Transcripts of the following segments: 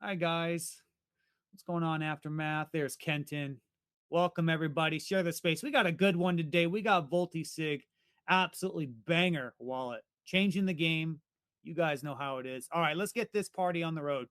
Hi, guys. What's going on, Aftermath? There's Kenton. Welcome, everybody. Share the space. We got a good one today. We got Vultisig. Absolutely banger wallet. Changing the game. You guys know how it is. All right, let's get this party on the road.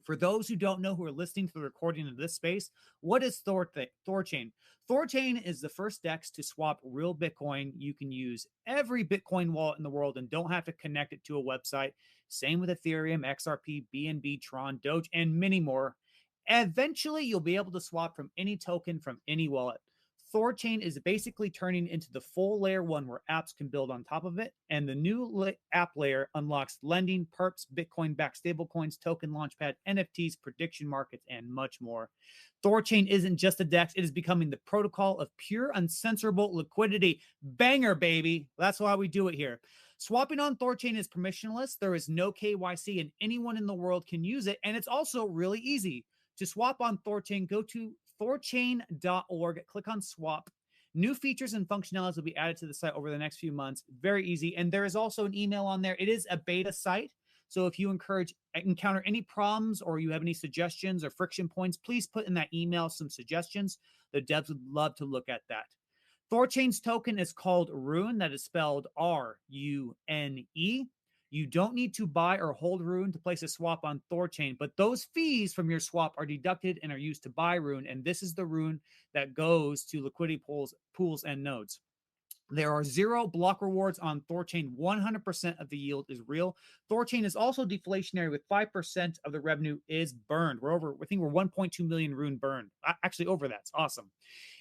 For those who don't know who are listening to the recording of this space, what is THORChain? THORChain is the first DEX to swap real Bitcoin. You can use every Bitcoin wallet in the world and don't have to connect it to a website. Same with Ethereum, XRP, BNB, Tron, Doge, and many more. Eventually, you'll be able to swap from any token from any wallet. THORChain is basically turning into the full layer one where apps can build on top of it. And the new app layer unlocks lending, perps, Bitcoin backed stablecoins, token launchpad, NFTs, prediction markets, and much more. THORChain isn't just a DEX, it is becoming the protocol of pure, uncensorable liquidity. Banger, baby. That's why we do it here. Swapping on THORChain is permissionless. There is no KYC, and anyone in the world can use it. And it's also really easy. To swap on THORChain, go to THORChain.org, click on swap. New features and functionalities will be added to the site over the next few months. Very easy. And there is also an email on there. It is a beta site. So if you encounter any problems or you have any suggestions or friction points, please put in that email some suggestions. The devs would love to look at that. THORChain's token is called Rune. That is spelled RUNE. You don't need to buy or hold Rune to place a swap on THORChain, but those fees from your swap are deducted and are used to buy Rune, and this is the Rune that goes to liquidity pools and nodes. There are 0 block rewards on THORChain. 100% of the yield is real. THORChain is also deflationary with 5% of the revenue is burned. I think we're 1.2 million Rune burned. Actually, over that. It's awesome.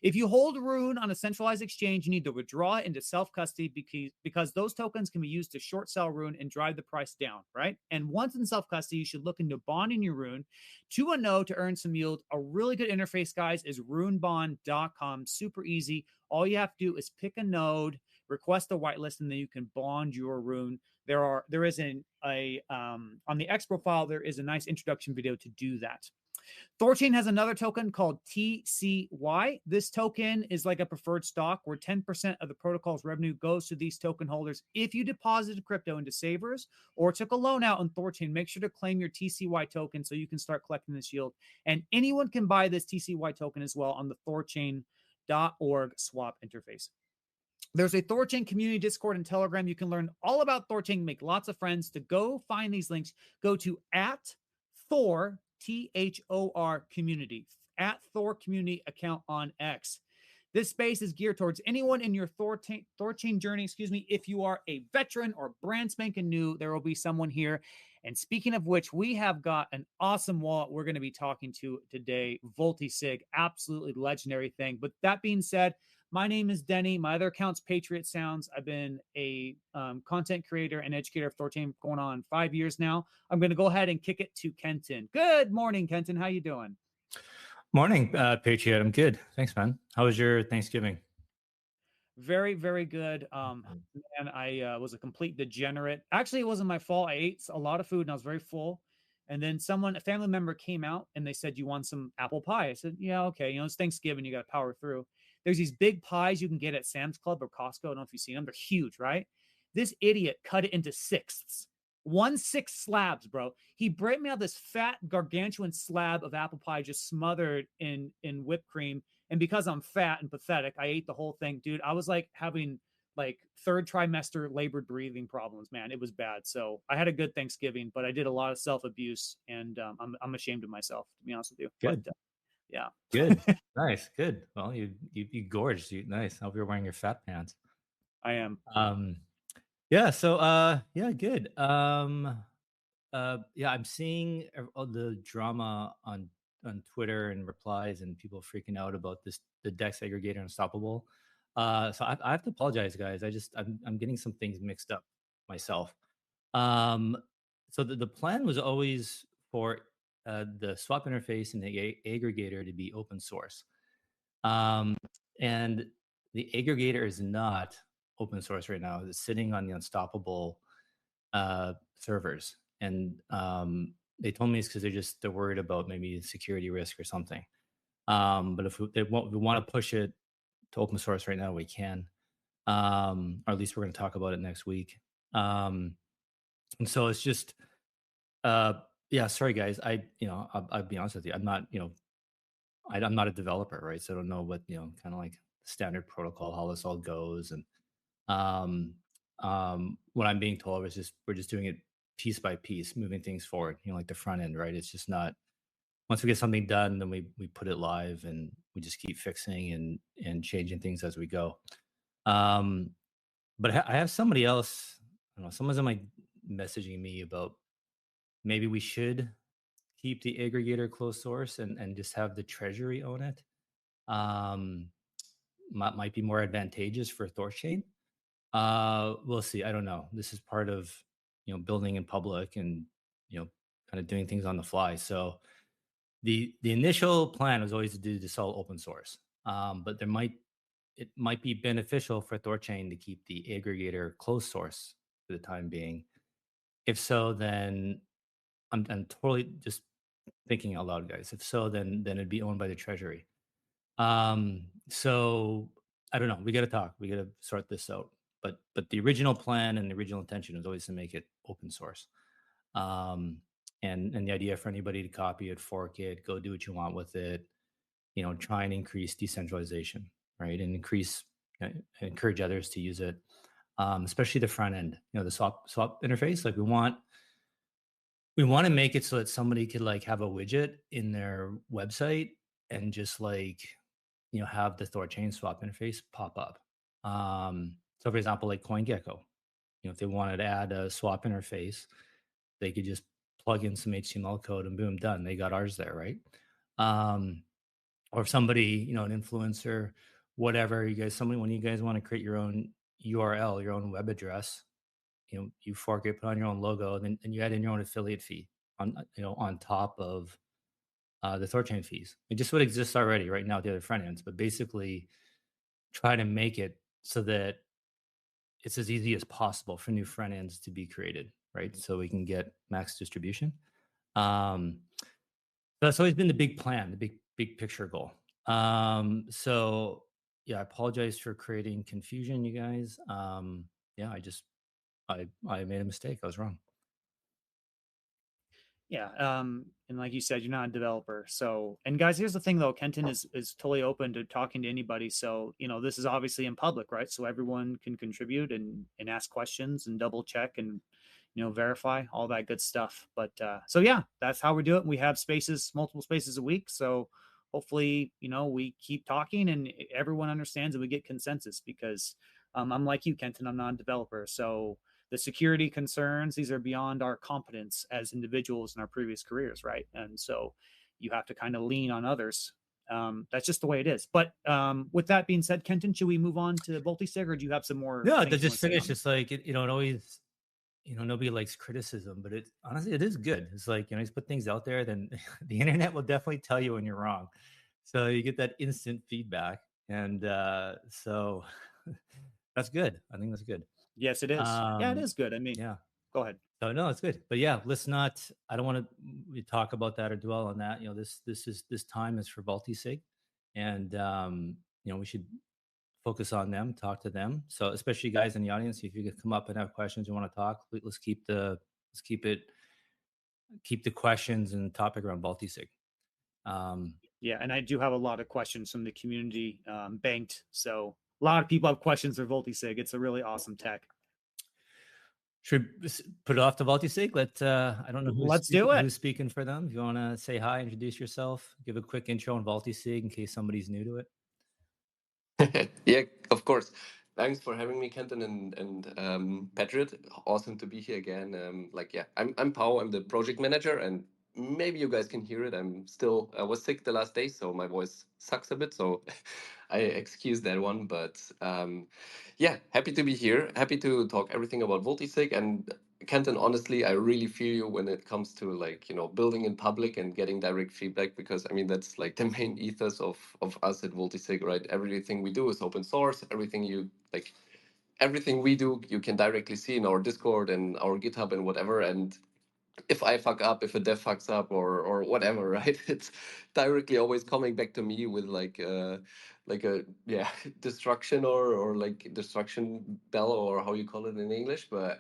If you hold Rune on a centralized exchange, you need to withdraw it into self-custody because those tokens can be used to short sell Rune and drive the price down, right? And once in self-custody, you should look into bonding your Rune to a node to earn some yield. A really good interface, guys, is runebond.com. Super easy. All you have to do is pick a node, request a whitelist, and then you can bond your Rune. There is on the X profile, there is a nice introduction video to do that. THORChain has another token called TCY. This token is like a preferred stock where 10% of the protocol's revenue goes to these token holders. If you deposited crypto into savers or took a loan out on THORChain, make sure to claim your TCY token so you can start collecting this yield. And anyone can buy this TCY token as well on the THORChain.org swap interface. There's a THORChain community Discord and Telegram. You can learn all about THORChain, make lots of friends. To go find these links, go to @Thor, THOR community, @Thor community account on X. This space is geared towards anyone in your THORChain journey. If you are a veteran or brand spanking new, there will be someone here. And speaking of which, we have got an awesome wallet we're going to be talking to today, Vultisig, absolutely legendary thing. But that being said, my name is Denny. My other account's Patriot Sounds. I've been a content creator and educator of THORChain going on 5 years now. I'm going to go ahead and kick it to Kenton. Good morning, Kenton. How you doing? Morning, Patriot. I'm good. Thanks, man. How was your Thanksgiving? Very, very good. Man, I was a complete degenerate. Actually, it wasn't my fault. I ate a lot of food and I was very full. And then a family member came out and they said, "You want some apple pie?" I said, "Yeah, okay. It's Thanksgiving. You got to power through." There's these big pies you can get at Sam's Club or Costco. I don't know if you've seen them. They're huge, right? This idiot cut it into sixths. 1/6 slabs, bro. He brought me out this fat, gargantuan slab of apple pie just smothered in whipped cream. And because I'm fat and pathetic, I ate the whole thing. Dude, I was like having third trimester labored breathing problems, man. It was bad. So I had a good Thanksgiving, but I did a lot of self-abuse, and I'm ashamed of myself, to be honest with you. Good. But, yeah. Good. Nice. Good. Well, you gorged. Nice. I hope you're wearing your fat pants. I am. Yeah. So yeah, good. Yeah, I'm seeing all the drama on Twitter and replies and people freaking out about the Dex aggregator Unstoppable. So I have to apologize, guys. I'm getting some things mixed up myself. So the plan was always for the swap interface and the aggregator to be open source. And the aggregator is not open source right now. It's sitting on the Unstoppable servers. And they told me it's because they're worried about maybe security risk or something. But if we want to push it to open source right now, we can. Or at least we're going to talk about it next week. And so it's just Yeah, sorry guys. I'll be honest with you. I'm not, I'm not a developer, right? So I don't know what, kind of like standard protocol, how this all goes. And um, what I'm being told is just we're just doing it piece by piece, moving things forward, like the front end, right? It's just not once we get something done, then we put it live and we just keep fixing and changing things as we go. Um, but I have somebody else, I don't know, someone's in my messaging me about maybe we should keep the aggregator closed source and just have the treasury own it. Um, might be more advantageous for THORChain. We'll see. I don't know. This is part of building in public and kind of doing things on the fly. So the initial plan was always to do this all open source. But it might be beneficial for THORChain to keep the aggregator closed source for the time being. If so, then I'm totally just thinking out loud, guys. If so, then it'd be owned by the treasury. So I don't know. We got to talk. We got to sort this out. But the original plan and the original intention was always to make it open source. Um, and the idea for anybody to copy it, fork it, go do what you want with it. Try and increase decentralization, right, and encourage others to use it, especially the front end. The swap interface. Like we want to make it so that somebody could like have a widget in their website and just like have the THORChain swap interface pop up. So for example, like CoinGecko, if they wanted to add a swap interface, they could just plug in some HTML code and boom, done. They got ours there, right? Um, or if somebody, an influencer, whatever, somebody, when you guys want to create your own URL, your own web address, you fork it, put on your own logo, and then you add in your own affiliate fee on top of the THORChain fees. It just what exists already right now at the other front ends, but basically try to make it so that it's as easy as possible for new front ends to be created, right? So we can get max distribution. Um, that's always been the big plan, the big picture goal. So yeah, I apologize for creating confusion, you guys. Yeah, I made a mistake. I was wrong. Yeah, and like you said, you're not a developer. So, and guys, here's the thing though, Kenton is totally open to talking to anybody. So, this is obviously in public, right? So everyone can contribute and ask questions and double check and verify all that good stuff. But so yeah, that's how we do it. We have spaces, multiple spaces a week. So hopefully, we keep talking and everyone understands and we get consensus because I'm like you, Kenton. I'm not a developer, so the security concerns, these are beyond our competence as individuals in our previous careers, right? And so you have to kind of lean on others. That's just the way it is. But with that being said, Kenton, should we move on to Vultisig, or do you have some more No, to things you want just to say finish, on it? it's like it always, nobody likes criticism, but it honestly it is good. It's like he's put things out there, then the internet will definitely tell you when you're wrong. So you get that instant feedback, and so that's good. I think that's good. Yes, it is. Yeah, it Um, is good. I mean, yeah. go ahead. So no, it's good. But yeah, let's not. I don't want to talk about that or dwell on that. This time is for Vultisig, and we should focus on them, talk to them. So especially guys in the audience, if you could come up and have questions, you want to talk, let's keep the questions and topic around Vultisig. Um, Yeah, and I do have a lot of questions from the community banked. So a lot of people have questions for Vultisig. It's a really awesome tech. should put it off to Vultisig. I don't know Let's do it. who's speaking for them. If you want to say hi, introduce yourself, give a quick intro on Vultisig in case somebody's new to it. Yeah, of course. Thanks for having me, Kenton and Patrick. Awesome to be here again. Yeah, I'm Paaao. I'm the project manager, and maybe you guys can hear it. I was sick the last day, so my voice sucks a bit. So I excuse that one. But yeah, happy to be here. Happy to talk everything about Vultisig. And Kenton, honestly, I really feel you when it comes to building in public and getting direct feedback, because I mean that's like the main ethos of us at Vultisig, right? Everything we do is open source. Everything we do you can directly see in our Discord and our GitHub and whatever. And if I fuck up, if a dev fucks up or whatever, right? It's directly always coming back to me with like a yeah destruction or like destruction bell, or how you call it in English. But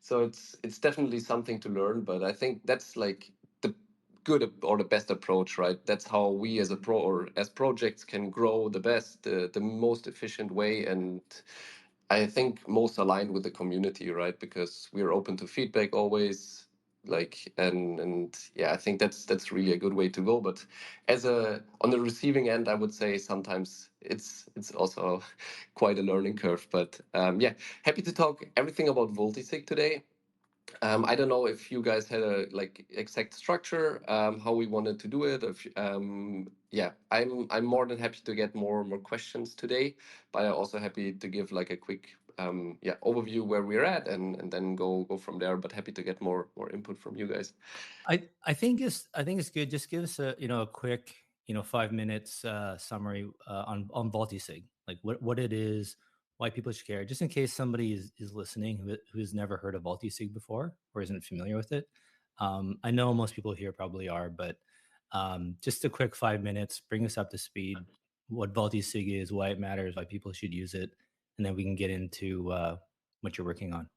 So it's definitely something to learn, but I think that's like the good or the best approach, right? That's how we as a pro or as projects can grow the best, the most efficient way, and I think most aligned with the community, right? Because we're open to feedback always, like and yeah, I think that's really a good way to go. But as a on the receiving end, I would say sometimes it's also quite a learning curve. But yeah, happy to talk everything about Vultisig today. I don't know if you guys had a like exact structure, how we wanted to do it. If, yeah, I'm more than happy to get more questions today, but I'm also happy to give like a quick yeah overview where we're at and then go from there. But happy to get more input from you guys. I think it's good. Just give us a a quick 5 minutes summary on Vultisig, like what it is, why people should care, just in case somebody is listening who has never heard of Vultisig before or isn't familiar with it. I know most people here probably are, but just a quick 5 minutes, bring us up to speed, what Vultisig is, why it matters, why people should use it, and then we can get into what you're working on.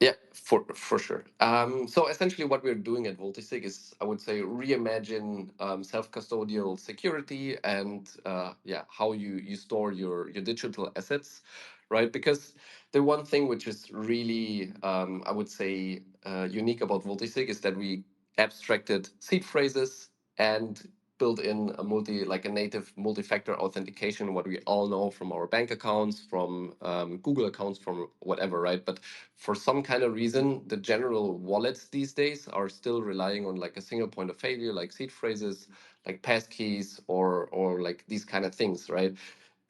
Yeah, for sure. So essentially, what we're doing at Vultisig is, I would say, reimagine self-custodial security and yeah, how you store your digital assets, right? Because the one thing which is really, I would say, unique about Vultisig is that we abstracted seed phrases and built in a like a native multi-factor authentication, what we all know from our bank accounts, from Google accounts, from whatever, right? But for some kind of reason, the general wallets these days are still relying on like a single point of failure, like seed phrases, like passkeys, or like these kind of things, right?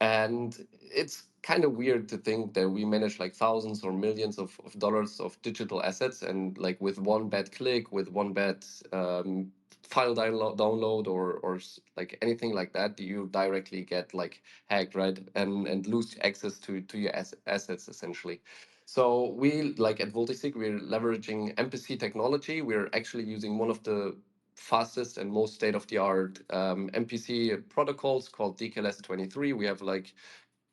And it's kind of weird to think that we manage like thousands or millions of dollars of digital assets, and like with one bad click, with one bad file download like anything like that, you directly get like hacked, right? And lose access to your assets essentially. So we like at Vultisig, we're leveraging MPC technology. We're actually using one of the fastest and most state-of-the-art MPC protocols called DKLS 23. We have like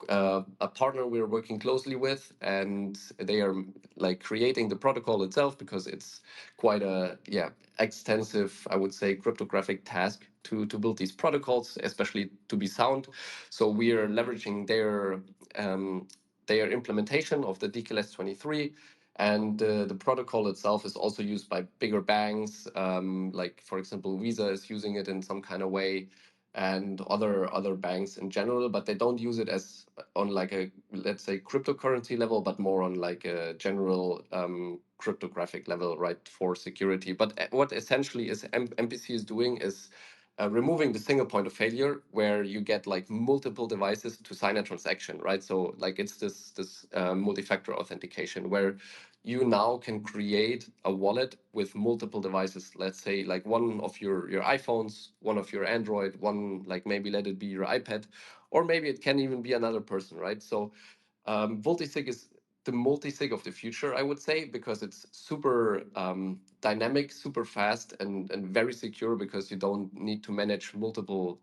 a partner we're working closely with, and they are like creating the protocol itself because it's quite a yeah extensive, I would say, cryptographic task to build these protocols, especially to be sound. So we are leveraging their implementation of the DKLS 23. And the protocol itself is also used by bigger banks, like for example, Visa is using it in some kind of way, and other banks in general, but they don't use it as on like a, let's say, cryptocurrency level, but more on like a general cryptographic level, right, for security. But what essentially is MPC is doing is removing the single point of failure where you get like multiple devices to sign a transaction, right? So like it's this multi-factor authentication where you now can create a wallet with multiple devices. Let's say like one of your iPhones, one of your Android, one like maybe let it be your iPad, or maybe it can even be another person, right? So Vultisig is the multi-sig of the future, I would say, because it's super dynamic, super fast, and very secure because you don't need to manage multiple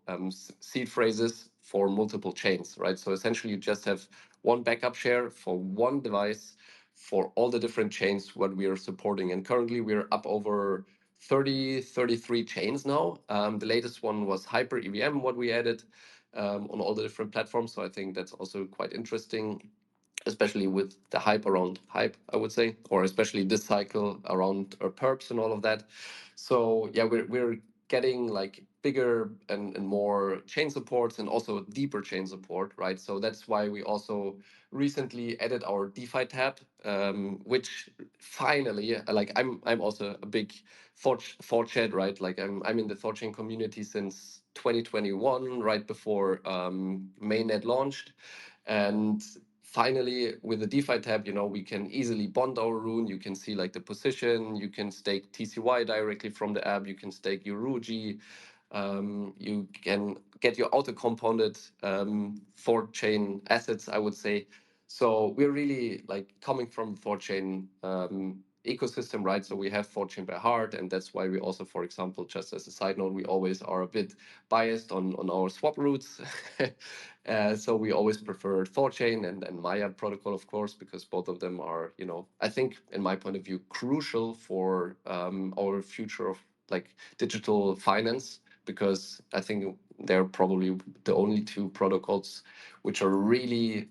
seed phrases for multiple chains, right? So essentially, you just have one backup share for one device for all the different chains what we are supporting. And currently, we're up over 33 chains now. The latest one was Hyper EVM, what we added on all the different platforms. So I think that's also quite interesting, especially with the hype around hype, I would say, or especially this cycle around perps and all of that. So yeah, we're getting like bigger and more chain supports and also deeper chain support, right? So that's why we also recently added our DeFi tab, which finally, like I'm also a big THORChain, right? Like I'm in the THORChain community since 2021, right before mainnet launched. And finally, with the DeFi tab, we can easily bond our rune. You can see like the position. You can stake TCY directly from the app. You can stake your RUG. You can get your auto-compounded THORChain assets, I would say. So we're really like coming from THORChain ecosystem, right? So we have THORChain by heart, and that's why we also, for example, just as a side note, we always are a bit biased on our swap routes. So we always prefer THORChain and Maya protocol, of course, because both of them are, you know, I think, in my point of view, crucial for our future of like digital finance, because I think they're probably the only two protocols which are really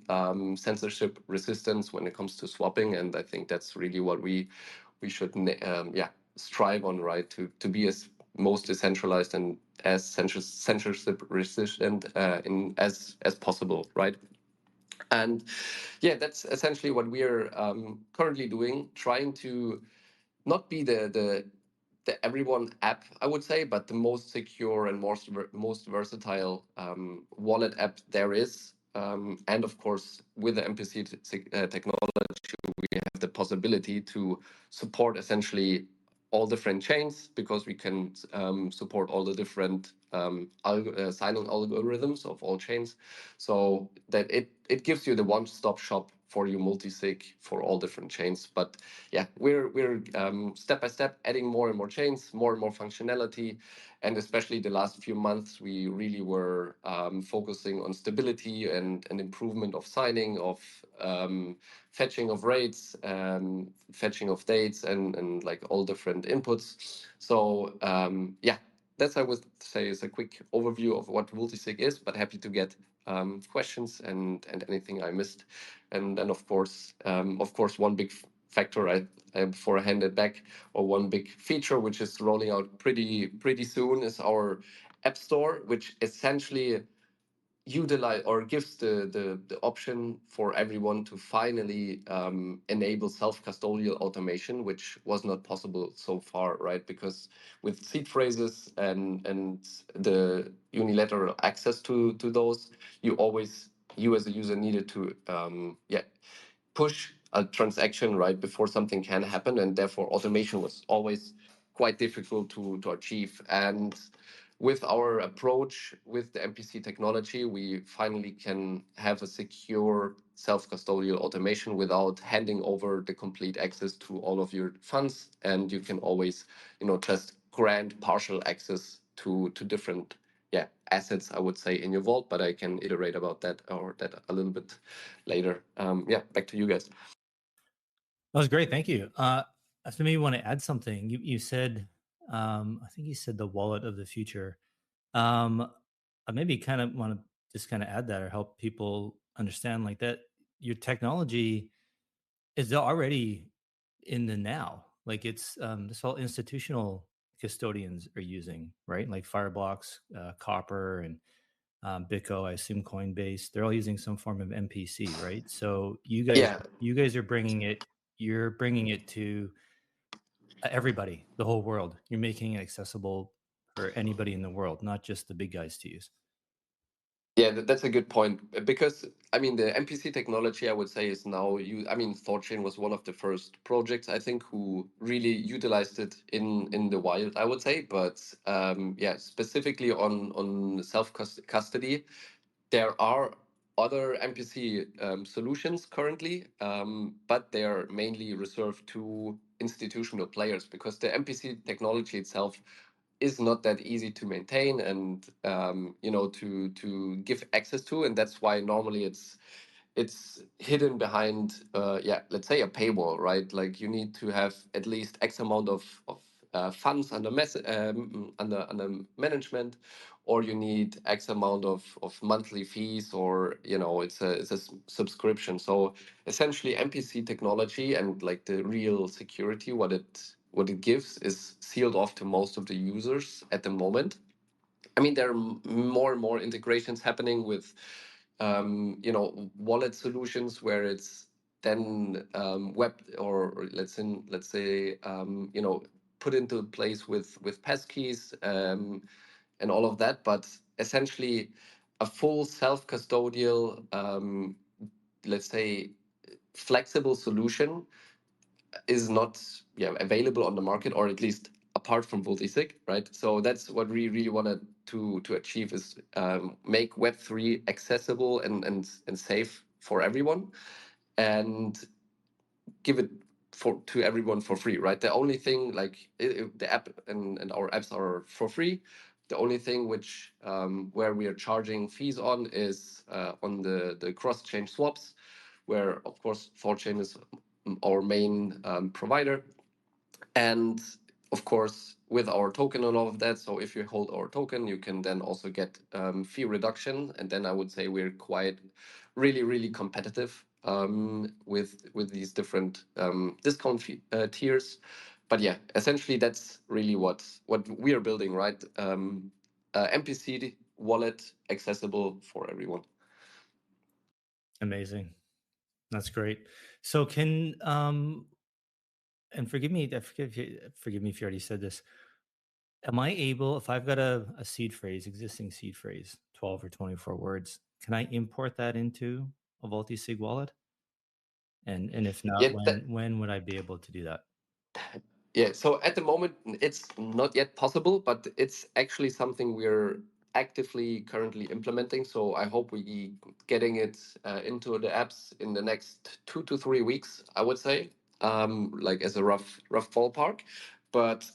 censorship resistant when it comes to swapping, and I think that's really what we should yeah, strive on, right? To be as most decentralized and as censorship resistant in as possible, right? And yeah, that's essentially what we're currently doing, trying to not be the everyone app, I would say, but the most secure and most versatile wallet app there is. And of course, with the MPC technology, we have the possibility to support essentially all different chains, because we can support all the different signing algorithms of all chains, so that it gives you the one-stop shop for your multisig for all different chains. But yeah, we're step by step adding more and more chains, more and more functionality, and especially the last few months, we really were focusing on stability and improvement of signing, of fetching of rates, fetching of dates, and like all different inputs. So yeah, that's, I would say, is a quick overview of what Vultisig is, but happy to get questions and anything I missed. And then of course, one big factor before I hand it back, or one big feature which is rolling out pretty soon, is our app store, which essentially utilize or gives the option for everyone to finally enable self-custodial automation, which was not possible so far, right? Because with seed phrases and the unilateral access to those, you as a user needed to yeah, push a transaction right before something can happen, and therefore automation was always quite difficult to achieve. And with our approach with the MPC technology, we finally can have a secure self-custodial automation without handing over the complete access to all of your funds, and you can always, you know, just grant partial access to different, yeah, assets, I would say, in your vault. But I can iterate about that or that a little bit later. Yeah, back to you guys. That was great. Thank you. So maybe you want to add something. You said, I think you said the wallet of the future. I maybe kind of want to just kind of add that or help people understand like that your technology is already in the now. Like it's this all institutional custodians are using, right? Like Fireblocks, Copper, and BitGo, I assume Coinbase. They're all using some form of MPC, right? So Yeah, you guys are bringing it. You're bringing it to everybody, the whole world. You're making it accessible for anybody in the world, not just the big guys to use. yeah, that's a good point. Because I mean, the MPC technology, I would say, is now I mean, THORChain was one of the first projects, I think, who really utilized it in the wild, I would say. But yeah, specifically on self custody, there are other MPC solutions currently, but they are mainly reserved to institutional players, because the MPC technology itself is not that easy to maintain and you know, to give access to, and that's why normally it's hidden behind yeah, let's say a paywall, right? Like you need to have at least X amount of funds under management, or you need X amount of monthly fees, or you know, it's a subscription. So essentially MPC technology and like the real security, what it gives, is sealed off to most of the users at the moment. I mean, there are more and more integrations happening with, you know, wallet solutions where it's then web, or let's say, you know, put into place with passkeys and all of that. But essentially, a full self-custodial, let's say, flexible solution is not, yeah, available on the market, or at least apart from Vultisig, right? So that's what we really wanted to achieve, is make Web3 accessible and safe for everyone, and give it for to everyone for free, right? The only thing, like the app and our apps are for free. The only thing which where we are charging fees on is on the cross chain swaps, where of course THORChain is our main provider, and of course with our token and all of that. So if you hold our token, you can then also get fee reduction, and then I would say we're quite really competitive with these different discount tiers. But yeah, essentially that's really what we are building, right? MPC wallet accessible for everyone. Amazing. That's great. So can and forgive me, forgive me if you already said this. Am I able, if I've got a seed phrase, existing seed phrase, 12 or 24 words, can I import that into a Vultisig wallet? And if not, Yeah, when would I be able to do that? yeah, so at the moment it's not yet possible, but it's actually something we're actively currently implementing. So I hope we getting it into the apps in the next 2 to 3 weeks, I would say, like as a rough ballpark. But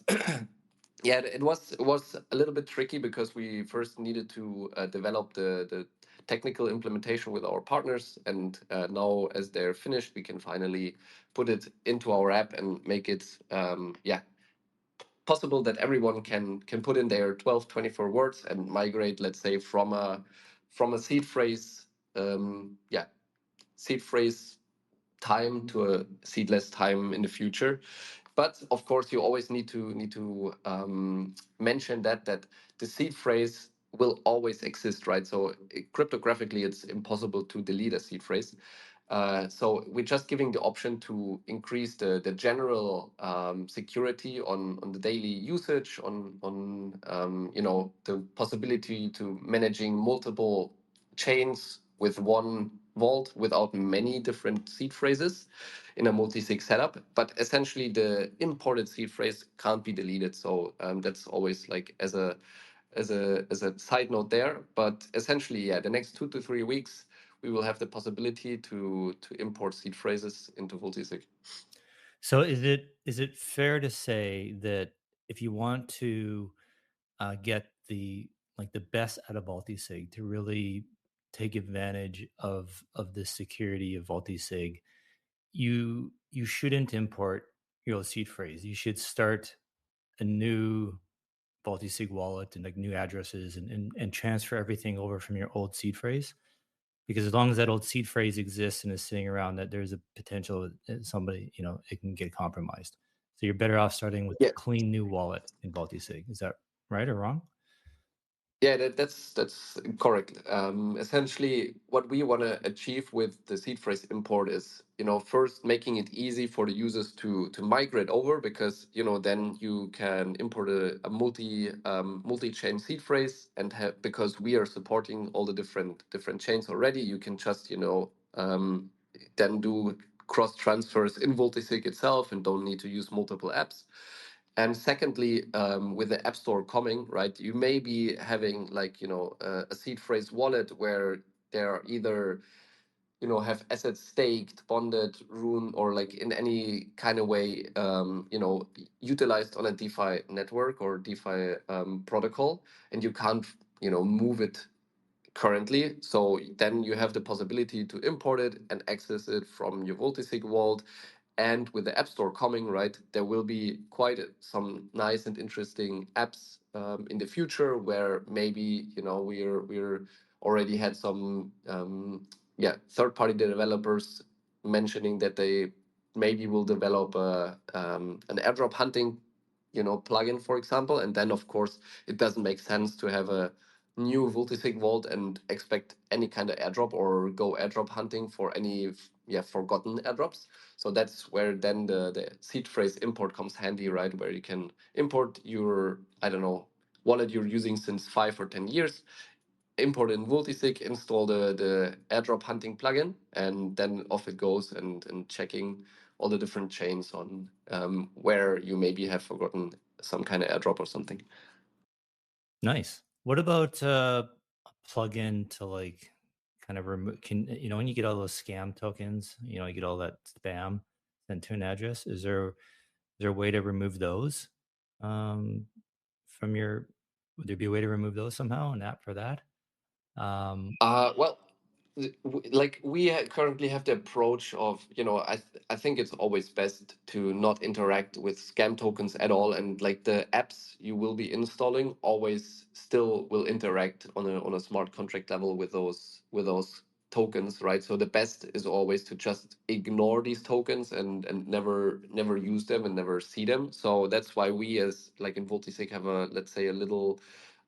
yeah, it was a little bit tricky because we first needed to develop the technical implementation with our partners, and now as they're finished, we can finally put it into our app and make it yeah, possible that everyone can put in their 12 24 words and migrate, let's say, from a seed phrase, yeah, seed phrase time to a seedless time in the future. But of course, you always need to mention that the seed phrase will always exist, right? So cryptographically, it's impossible to delete a seed phrase. So we're just giving the option to increase the general security on the daily usage, on you know, the possibility to managing multiple chains with one vault without many different seed phrases in a multi-sig setup. But essentially, the imported seed phrase can't be deleted. So that's always like as a side note there. But essentially, yeah, the next 2 to 3 weeks we will have the possibility to import seed phrases into Vultisig. So is it fair to say that if you want to get the like the best out of Multisig to really take advantage of the security of Multisig, you shouldn't import your seed phrase. You should start a new Multisig wallet and like new addresses and transfer everything over from your old seed phrase. Because as long as that old seed phrase exists and is sitting around, that there's a potential that somebody, you know, it can get compromised. So you're better off starting with a Yeah, clean new wallet in Multisig. Is that right or wrong? yeah, that's correct. Essentially, what we want to achieve with the seed phrase import is, you know, first making it easy for the users to migrate over, because you know then you can import a multi-chain seed phrase and have, because we are supporting all the different chains already. You can just, you know, then do cross transfers in Vultisig itself and don't need to use multiple apps. And secondly, with the App Store coming, right, you may be having, like, you know, a seed phrase wallet where there are either, you know, have assets staked, bonded, rune, or like in any kind of way, you know, utilized on a DeFi network or DeFi protocol, and you can't, you know, move it currently. So then you have the possibility to import it and access it from your Vultisig vault. And with the App Store coming, right, there will be quite some nice and interesting apps in the future where maybe, you know, we're already had some yeah, third-party developers mentioning that they maybe will develop an airdrop hunting, you know, plugin, for example. And then of course it doesn't make sense to have a new Vultisig vault and expect any kind of airdrop or go airdrop hunting for any, yeah, forgotten airdrops. So that's where then the seed phrase import comes handy, right? Where you can import your, I don't know, wallet you're using since 5 or 10 years, import in Vultisig, install the airdrop hunting plugin, and then off it goes, and checking all the different chains on where you maybe have forgotten some kind of airdrop or something. Nice. What about a plugin to like kind of remove? Can you know when you get all those scam tokens? You know, you get all that spam. than to an address. Is there a way to remove those from your? Would there be a way to remove those somehow? An app for that? Um, Well, like we currently have the approach of, I think it's always best to not interact with scam tokens at all, and like the apps you will be installing always still will interact on a smart contract level with those tokens, right? So the best is always to just ignore these tokens and never use them and never see them. So that's why we, as like in Vultisig, have a, let's say, a little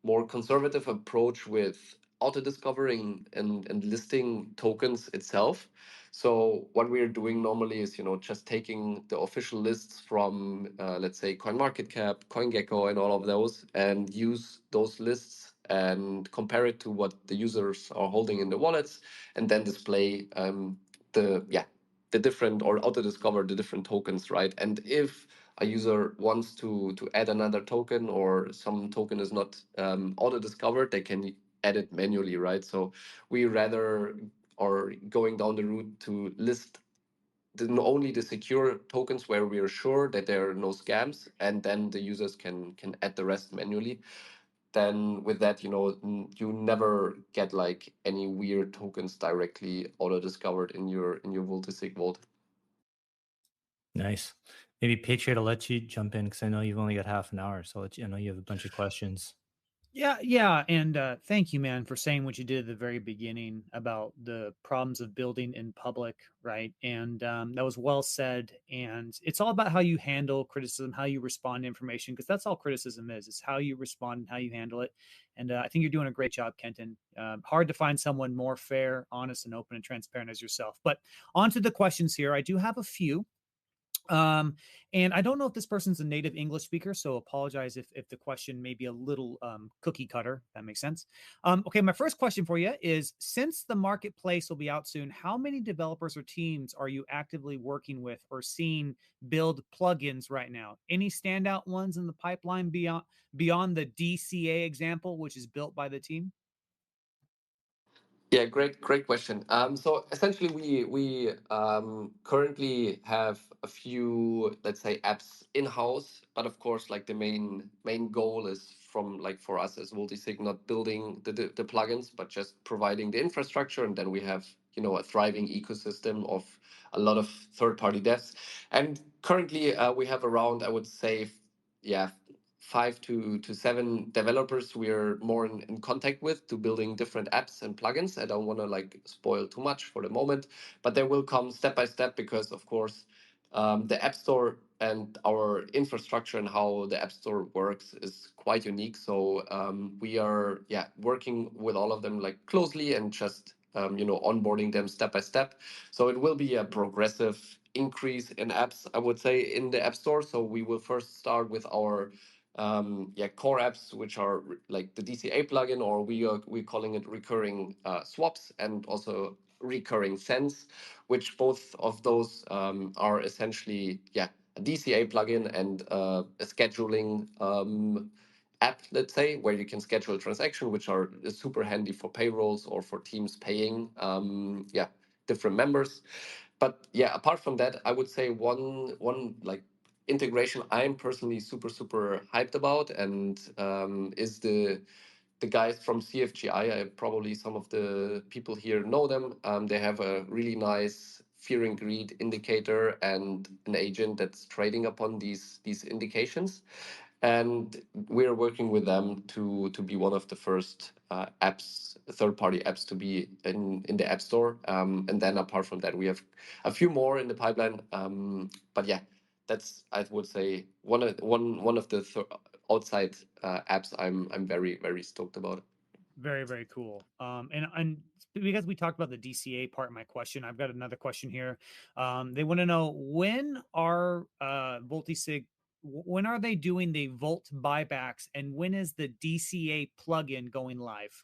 more conservative approach with auto discovering and listing tokens itself. So what we're doing normally is, just taking the official lists from, let's say, CoinMarketCap, CoinGecko, and all of those, and use those lists and compare it to what the users are holding in the wallets, and then display the different, or auto discover the different tokens, right? And if a user wants to add another token, or some token is not auto discovered, they can add it manually, right? So we rather are going down the route to list only the secure tokens where we are sure that there are no scams, and then the users can add the rest manually. Then with that, you never get like any weird tokens directly auto discovered in your Vultisig vault. nice. Maybe Patriot, I'll let you jump in because I know you've only got half an hour, so I know you have a bunch of questions. Yeah, and thank you, man, for saying what you did at the very beginning about the problems of building in public, right? And that was well said. And it's all about how you handle criticism, how you respond to information, because that's all criticism is. It's how you respond and how you handle it. And I think you're doing a great job, Kenton. Hard to find someone more fair, honest, and open and transparent as yourself. But on to the questions here. I do have a few. And I don't know if this person's a native English speaker, so apologize if the question may be a little cookie cutter. That makes sense. Okay, my first question for you is: since the marketplace will be out soon, how many developers or teams are you actively working with or seeing build plugins right now? Any standout ones in the pipeline beyond the DCA example, which is built by the team? Yeah, great question. So essentially, we currently have a few, let's say, apps in house, but of course, like the main goal is from, like, for us as Multisig, not building the plugins, but just providing the infrastructure, and then we have, a thriving ecosystem of a lot of third-party devs. And currently, we have around, I would say, yeah, 5 to 7 developers we're more in contact with to building different apps and plugins. I don't want to like spoil too much for the moment, but they will come step by step, because of course the App Store and our infrastructure and how the App Store works is quite unique. So we are working with all of them like closely, and just onboarding them step by step. So it will be a progressive increase in apps, I would say, in the App Store. So we will first start with our core apps, which are like the DCA plugin, or we're calling it recurring swaps, and also recurring sends, which both of those are essentially a DCA plugin and a scheduling app, let's say, where you can schedule a transaction, which are super handy for payrolls or for teams paying different members. But yeah, apart from that, I would say one like integration I'm personally super hyped about, and is the guys from CFGI. Probably some of the people here know them. They have a really nice fear and greed indicator and an agent that's trading upon these indications. And we're working with them to be one of the first apps, third-party apps, to be in the App Store. And then apart from that, we have a few more in the pipeline. But yeah, that's, I would say, one of the outside apps I'm very stoked about. Very, very cool. And because we talked about the DCA part of my question, I've got another question here. They want to know, when are Vultisig, when are they doing the Volt buybacks, and when is the DCA plugin going live?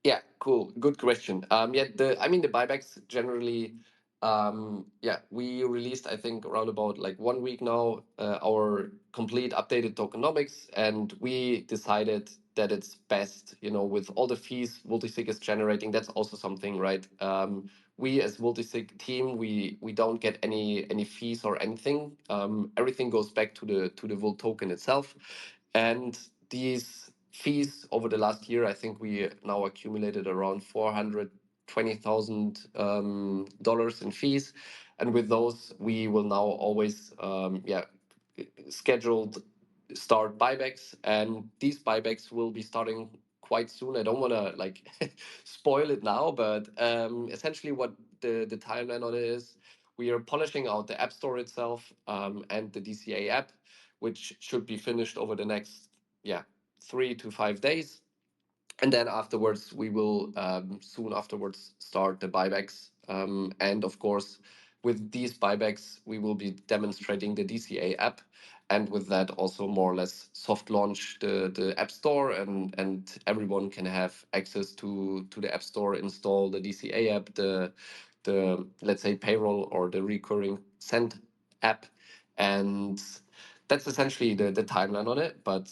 Yeah, cool. Good question. The buybacks generally, we released, I think, around about like 1 week now, our complete updated tokenomics, and we decided that it's best, with all the fees Multisig is generating. That's also something, right? we as Vultisig team, we don't get any fees or anything. Everything goes back to the Volt token itself, and these fees over the last year, I think we now accumulated around $420,000 dollars in fees, and with those we will now always scheduled start buybacks, and these buybacks will be starting quite soon. I don't want to like spoil it now, but essentially what the timeline on it is, we are polishing out the app store itself, and the DCA app, which should be finished over the next 3 to 5 days, and then afterwards we will soon afterwards start the buybacks, and of course with these buybacks we will be demonstrating the DCA app, and with that also more or less soft launch the app store, and everyone can have access to the app store, install the DCA app, the let's say payroll or the recurring send app, and that's essentially the timeline on it. But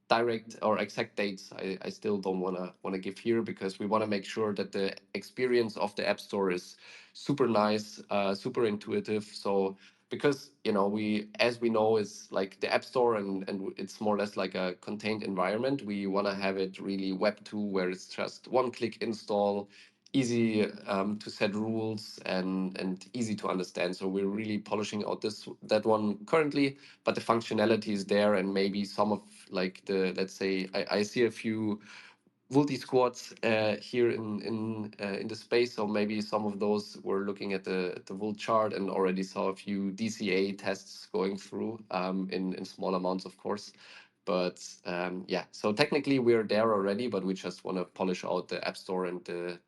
direct or exact dates I still don't wanna give here, because we want to make sure that the experience of the app store is super nice, super intuitive. So because we, as we know, is like the app store, and it's more or less like a contained environment, we want to have it really web 2, where it's just one click install, easy to set rules, and easy to understand. So we're really polishing out that one currently, but the functionality is there, and maybe some of like the, let's say, I see a few multi squads here in the space, so maybe some of those were looking at the Volt chart and already saw a few DCA tests going through, in small amounts, of course. But so technically we're there already, but we just want to polish out the app store and the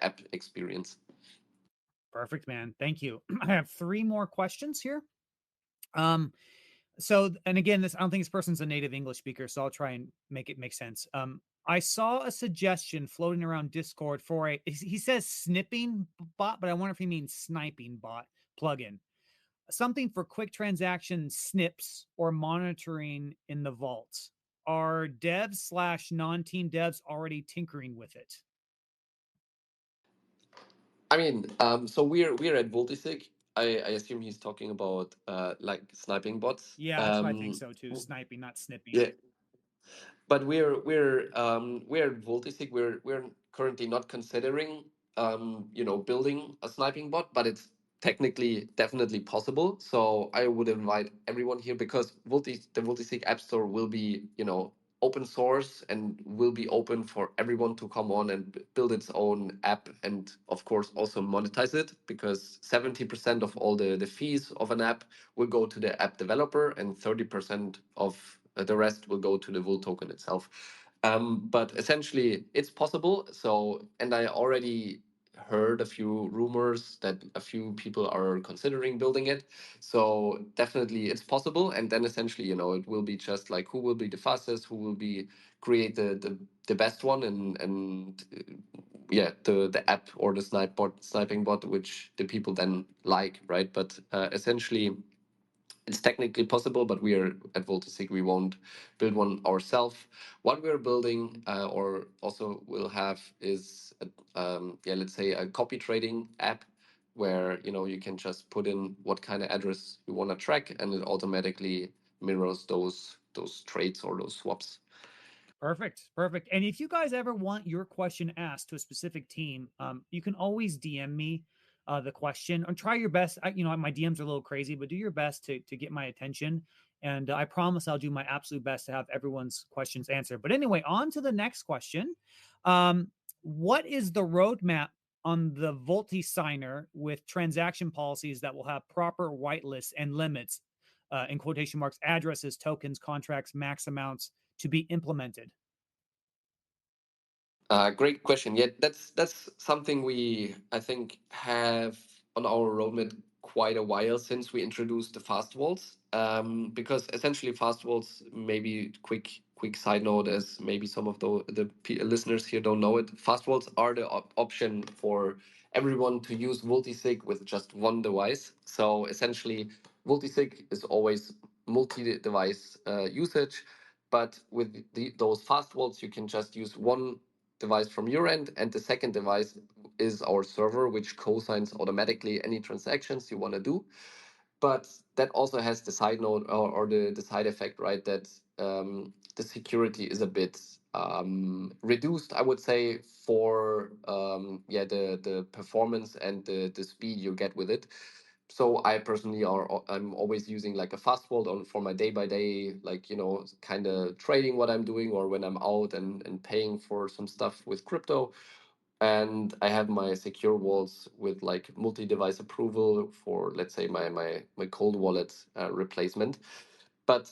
app experience. Perfect, man. Thank you. I have 3 more questions here. So, and again, I don't think this person's a native English speaker, so I'll try and make it make sense. I saw a suggestion floating around Discord for he says snipping bot, but I wonder if he means sniping bot plugin. Something for quick transaction snips or monitoring in the vault. Are devs / non-team devs already tinkering with it? I mean, so we're at Vultisig. I assume he's talking about like sniping bots. Yeah, that's what I think so too. Sniping, not snipping. Yeah, but we're at Vultisig. We're currently not considering building a sniping bot, but it's technically definitely possible. So I would invite everyone here, because the Vultisig App Store will be open source and will be open for everyone to come on and build its own app, and of course also monetize it, because 70% of all the fees of an app will go to the app developer, and 30% of the rest will go to the Volt token itself. But essentially, it's possible. So, and I already heard a few rumors that a few people are considering building it. So definitely, it's possible. And then essentially, it will be just like who will be the fastest, who will be create the best one, and the app or the sniping bot, which the people then like, right? But essentially, it's technically possible, but we are at Vultisig, we won't build one ourselves. What we're building, or also will have, is let's say a copy trading app, where you can just put in what kind of address you want to track, and it automatically mirrors those trades or those swaps. Perfect. Perfect. And if you guys ever want your question asked to a specific team, you can always DM me the question, and try your best. My DMs are a little crazy, but do your best to get my attention. And I promise I'll do my absolute best to have everyone's questions answered. But anyway, on to the next question. What is the roadmap on the Vulti signer with transaction policies that will have proper whitelists and limits, in quotation marks, addresses, tokens, contracts, max amounts to be implemented? Great question. Yeah, that's something we, I think, have on our roadmap quite a while since we introduced the fast walls. Because essentially fast walls, maybe quick side note, as maybe some of the listeners here don't know it. Fast walls are the option for everyone to use Multisig with just one device. So essentially, Multisig is always multi-device usage, but with those fast walls, you can just use one device from your end, and the second device is our server, which co-signs automatically any transactions you want to do. But that also has the side note, or the side effect, right? That the security is a bit reduced, I would say, for yeah, the performance and the speed you get with it. So I personally I'm always using like a fast vault on for my day by day, like, you know, kind of trading what I'm doing, or when I'm out and paying for some stuff with crypto. And I have my secure vaults with like multi-device approval for, let's say, my cold wallet replacement. But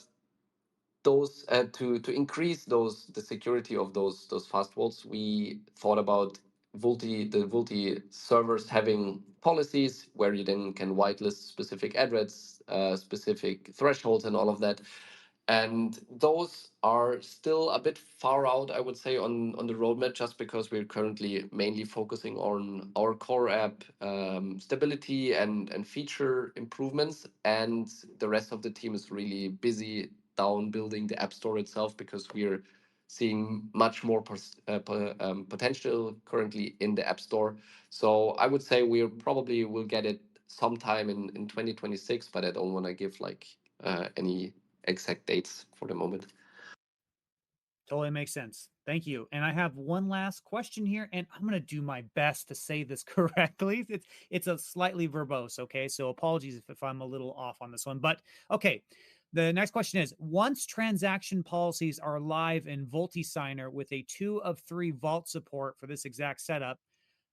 those to increase the security of those fast vaults, we thought about Vulti servers having policies where you then can whitelist specific address, specific thresholds, and all of that. And those are still a bit far out, I would say, on the roadmap, just because we're currently mainly focusing on our core app stability and feature improvements, and the rest of the team is really busy down building the app store itself, because we're seeing much more potential currently in the app store. So I would say we probably will get it sometime in 2026, but I don't want to give like any exact dates for the moment. Totally makes sense. Thank you. And I have one last question here, and I'm gonna do my best to say this correctly. It's a slightly verbose, okay? So apologies if I'm a little off on this one. But okay, the next question is: once transaction policies are live in Vultisigner with a 2 of 3 vault support for this exact setup,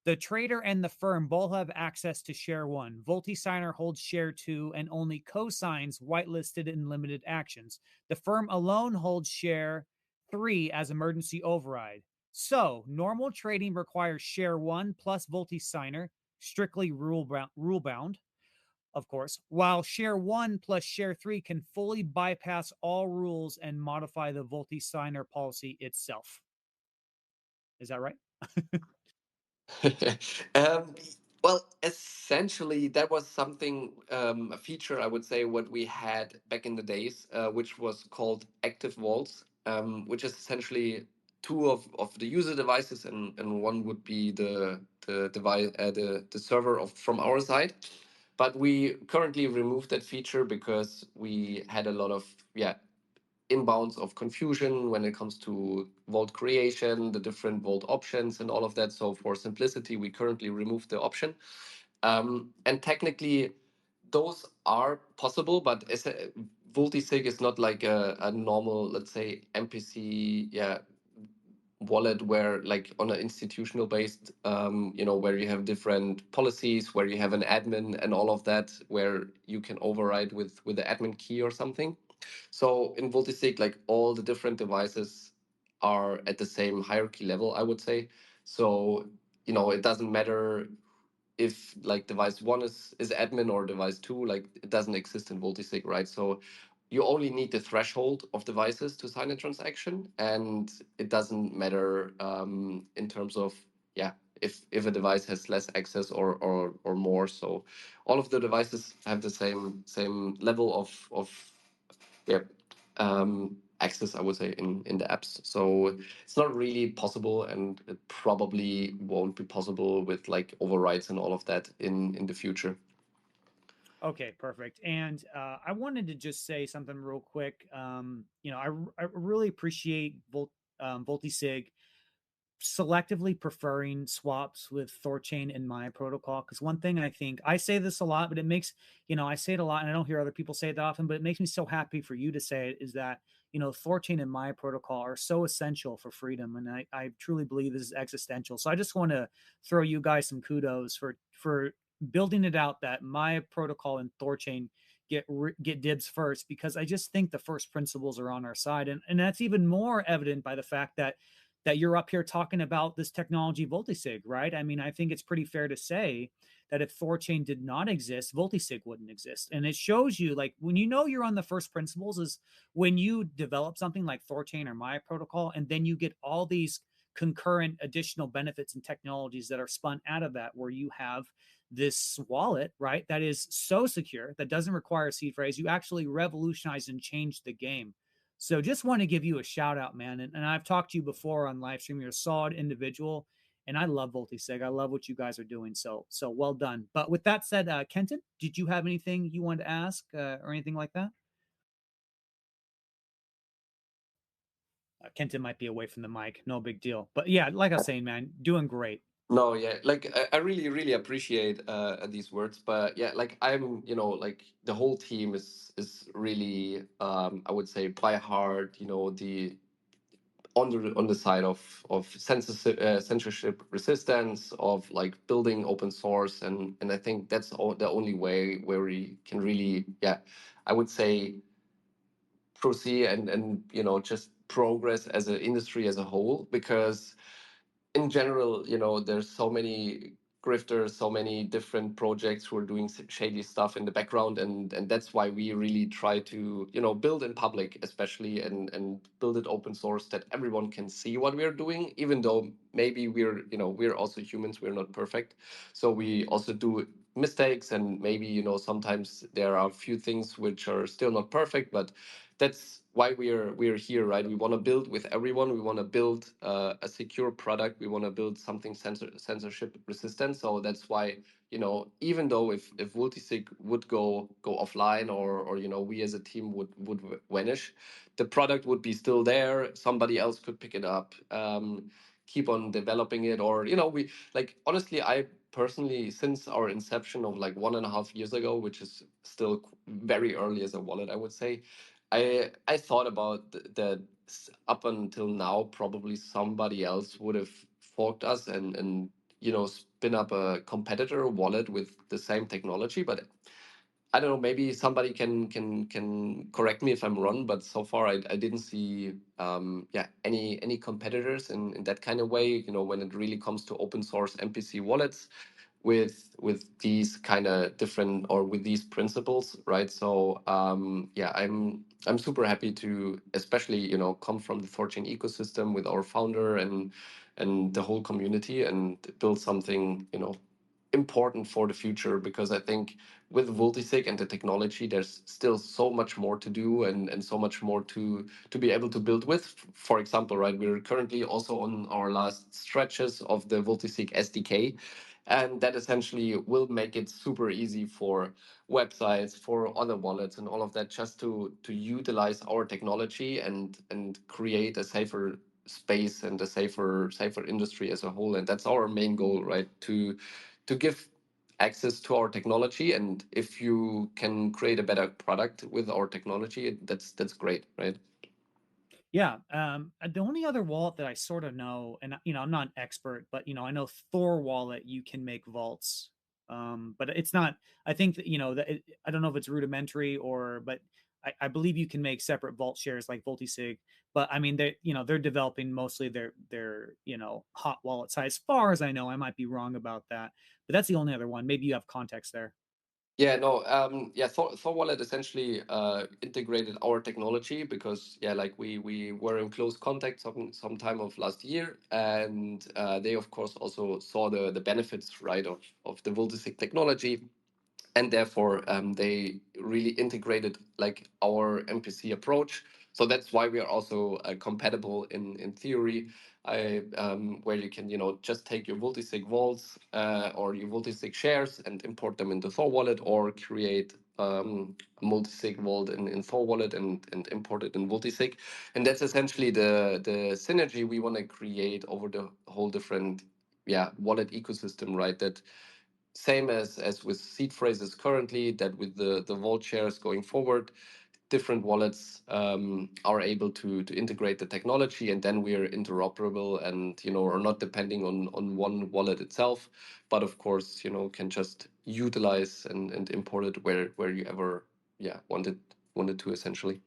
the trader and the firm both have access to share 1. Vultisigner holds share 2 and only cosigns whitelisted and limited actions. The firm alone holds share 3 as emergency override. So, normal trading requires share 1 plus Vultisigner, strictly rule bound, of course, while share 1 plus share 3 can fully bypass all rules and modify the Vultisigner policy itself. Is that right? um, well, essentially, that was something, a feature, I would say, what we had back in the days, which was called active vaults, which is essentially two of the user devices, and one would be the device, the server from our side. But we currently removed that feature because we had a lot of, yeah, inbounds of confusion when it comes to vault creation, the different vault options, and all of that. So for simplicity, we currently removed the option. And technically, those are possible, but Vultisig is not like a normal, let's say, MPC, yeah, wallet where, like, on an institutional based, you know, where you have different policies, where you have an admin and all of that, where you can override with the admin key or something. So in Vultisig, like, all the different devices are at the same hierarchy level, I would say. So, you know, it doesn't matter if like device one is admin or device two, like, it doesn't exist in Vultisig, right? So you only need the threshold of devices to sign a transaction, and it doesn't matter in terms of, yeah, if a device has less access or more. So all of the devices have the same level of, yeah, access, I would say, in the apps. So it's not really possible, and it probably won't be possible with like overrides and all of that in the future. Okay, perfect. And I wanted to just say something real quick. You know, I really appreciate Vultisig selectively preferring swaps with THORChain in my protocol. Because one thing I think, I say this a lot, but it makes, you know, I say it a lot and I don't hear other people say it that often, but it makes me so happy for you to say it, is that, you know, THORChain and my protocol are so essential for freedom. And I truly believe this is existential. So I just want to throw you guys some kudos for building it out that my protocol and THORChain get dibs first, because I just think the first principles are on our side. And that's even more evident by the fact that you're up here talking about this technology Vultisig, right? I mean, I think it's pretty fair to say that if THORChain did not exist, Vultisig wouldn't exist. And it shows you, like, when you know you're on the first principles is when you develop something like THORChain or my protocol, and then you get all these concurrent additional benefits and technologies that are spun out of that, where you have this wallet, right, that is so secure, that doesn't require a seed phrase. You actually revolutionize and change the game So just want to give you a shout out, man. And I've talked to you before on live stream. You're a solid individual, and I love Vultisig. I love what you guys are doing. So well done. But with that said, Kenton, did you have anything you wanted to ask or anything like that? Kenton might be away from the mic. No big deal. But yeah, like I was saying, man, doing great. No, yeah, like I really, really appreciate these words, but yeah, like I'm, like the whole team is really, I would say, play hard, the on the side of censorship resistance, of like building open source, and I think that's the only way where we can really, yeah, I would say proceed and just progress as an industry as a whole, because in general, there's so many grifters, so many different projects who are doing shady stuff in the background, and that's why we really try to, build in public, especially, and build it open source that everyone can see what we're doing, even though maybe we're also humans, we're not perfect, so we also do mistakes, and maybe sometimes there are a few things which are still not perfect, but that's why we're here, right? We want to build with everyone. We want to build a secure product. We want to build something censorship resistant. So that's why, even though if Vultisig would go offline, or we as a team would vanish, the product would be still there. Somebody else could pick it up, keep on developing it, or we, like, honestly, I personally, since our inception of like 1.5 years ago, which is still very early as a wallet, I would say, I thought about that up until now, probably somebody else would have forked us and spin up a competitor wallet with the same technology. But I don't know, maybe somebody can correct me if I'm wrong, but so far I didn't see any competitors in that kind of way, when it really comes to open source MPC wallets with these kind of different, or with these principles, right? So yeah, I'm super happy to, especially, come from the THORChain ecosystem with our founder and the whole community, and build something, important for the future, because I think with Vultisig and the technology, there's still so much more to do, and so much more to be able to build with. For example, right, we're currently also on our last stretches of the Vultisig SDK, and that essentially will make it super easy for websites, for other wallets, and all of that, just to utilize our technology and create a safer space and a safer industry as a whole. And that's our main goal, right? To give access to our technology, and if you can create a better product with our technology, that's great, right? Yeah. The only other wallet that I sort of know, and I'm not an expert, but I know Thor wallet, you can make vaults. But it's not, I think that, I don't know if it's rudimentary but I believe you can make separate vault shares like Vultisig. But I mean, they're developing mostly their hot wallet side. As far as I know, I might be wrong about that, but that's the only other one. Maybe you have context there. Yeah, no, yeah, Thor Wallet essentially integrated our technology, because yeah, like we were in close contact some time of last year, and they of course also saw the benefits, right, of the Vultisig technology, and therefore they really integrated like our MPC approach. So that's why we are also compatible in theory. Where you can just take your Vultisig vaults or your Vultisig shares and import them into Thor wallet, or create a multisig vault in Thor wallet and import it in Vultisig, and that's essentially the synergy we want to create over the whole different wallet ecosystem, right? That same as with seed phrases currently, that with the vault shares going forward, different wallets are able to integrate the technology, and then we are interoperable, and are not depending on one wallet itself, but of course can just utilize and import it where you ever wanted to, essentially.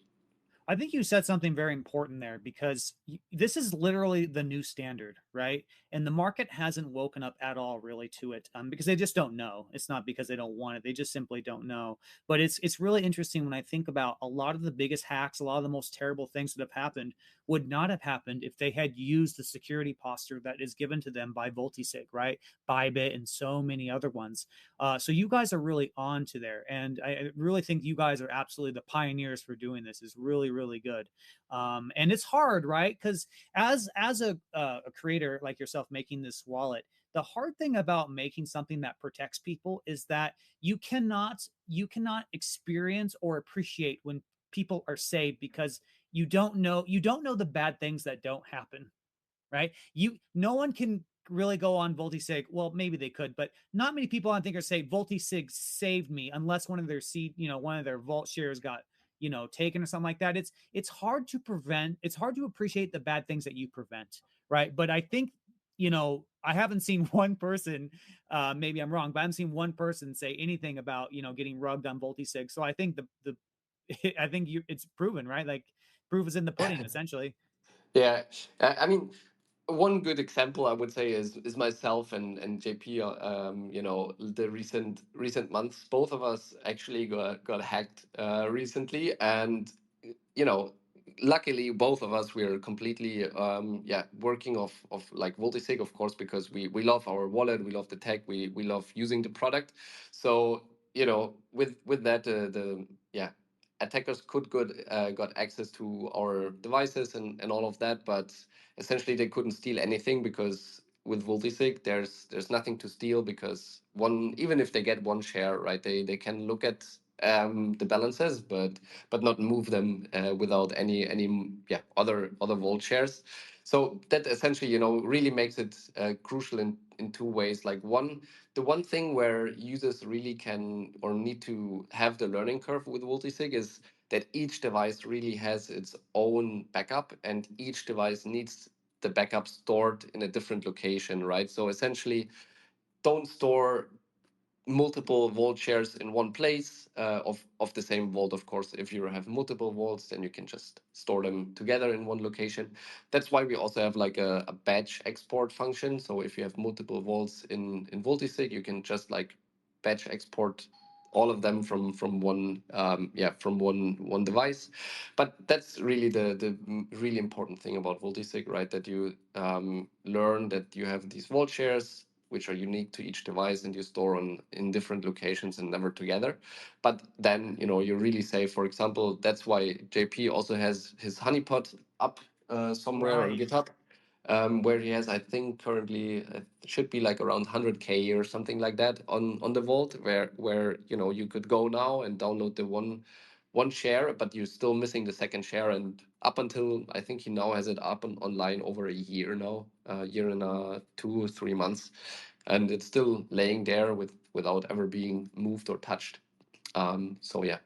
I think you said something very important there, because this is literally the new standard, right? And the market hasn't woken up at all really to it, because they just don't know. It's not because they don't want it; they just simply don't know. But it's really interesting when I think about a lot of the biggest hacks, a lot of the most terrible things that have happened would not have happened if they had used the security posture that is given to them by Vultisig, right? Bybit and so many other ones. So you guys are really on to there, and I really think you guys are absolutely the pioneers for doing this. Is really really good. And it's hard, right? Because as a creator like yourself making this wallet, the hard thing about making something that protects people is that you cannot experience or appreciate when people are saved, because you don't know the bad things that don't happen, right? No one can really go on Vultisig. Well, maybe they could, but not many people I think are say Vultisig saved me, unless one of their seed, one of their vault shares got, taken or something like that. It's hard to prevent, it's hard to appreciate the bad things that you prevent, right? But I think, I haven't seen one person, maybe I'm wrong, but I haven't seen one person say anything about, getting rugged on Vultisig. So I think the I think it's proven, right? Like proof is in the pudding, essentially. Yeah, I mean, one good example I would say is myself and JP. The recent months, both of us actually got hacked recently, and you know, luckily both of us, we're completely working of like Voltisig, of course, because we love our wallet, we love the tech, we love using the product. So with that, the yeah attackers could got access to our devices and all of that, but essentially they couldn't steal anything, because with Voltisig there's nothing to steal, because one, even if they get one share, right, they can look at the balances, but not move them without any other vault shares. So that essentially really makes it crucial in two ways. Like the one thing where users really can or need to have the learning curve with Multisig is that each device really has its own backup, and each device needs the backup stored in a different location, right? So essentially, don't store multiple vault shares in one place of the same vault. Of course, if you have multiple vaults, then you can just store them together in one location. That's why we also have like a batch export function. So if you have multiple vaults in Voltisig, you can just like batch export all of them from one from one device. But that's really the really important thing about Voltisig, right? That you learn that you have these vault shares which are unique to each device, and you store on in different locations and never together. But then you're really safe. For example, that's why JP also has his honeypot up somewhere on Right. GitHub, where he has, I think, currently it should be like around 100K or something like that on the vault, where you could go now and download the one share, but you're still missing the second share. And up until, I think he now has it up online over a year now, a year and 2 or 3 months, and it's still laying there without ever being moved or touched. So yeah.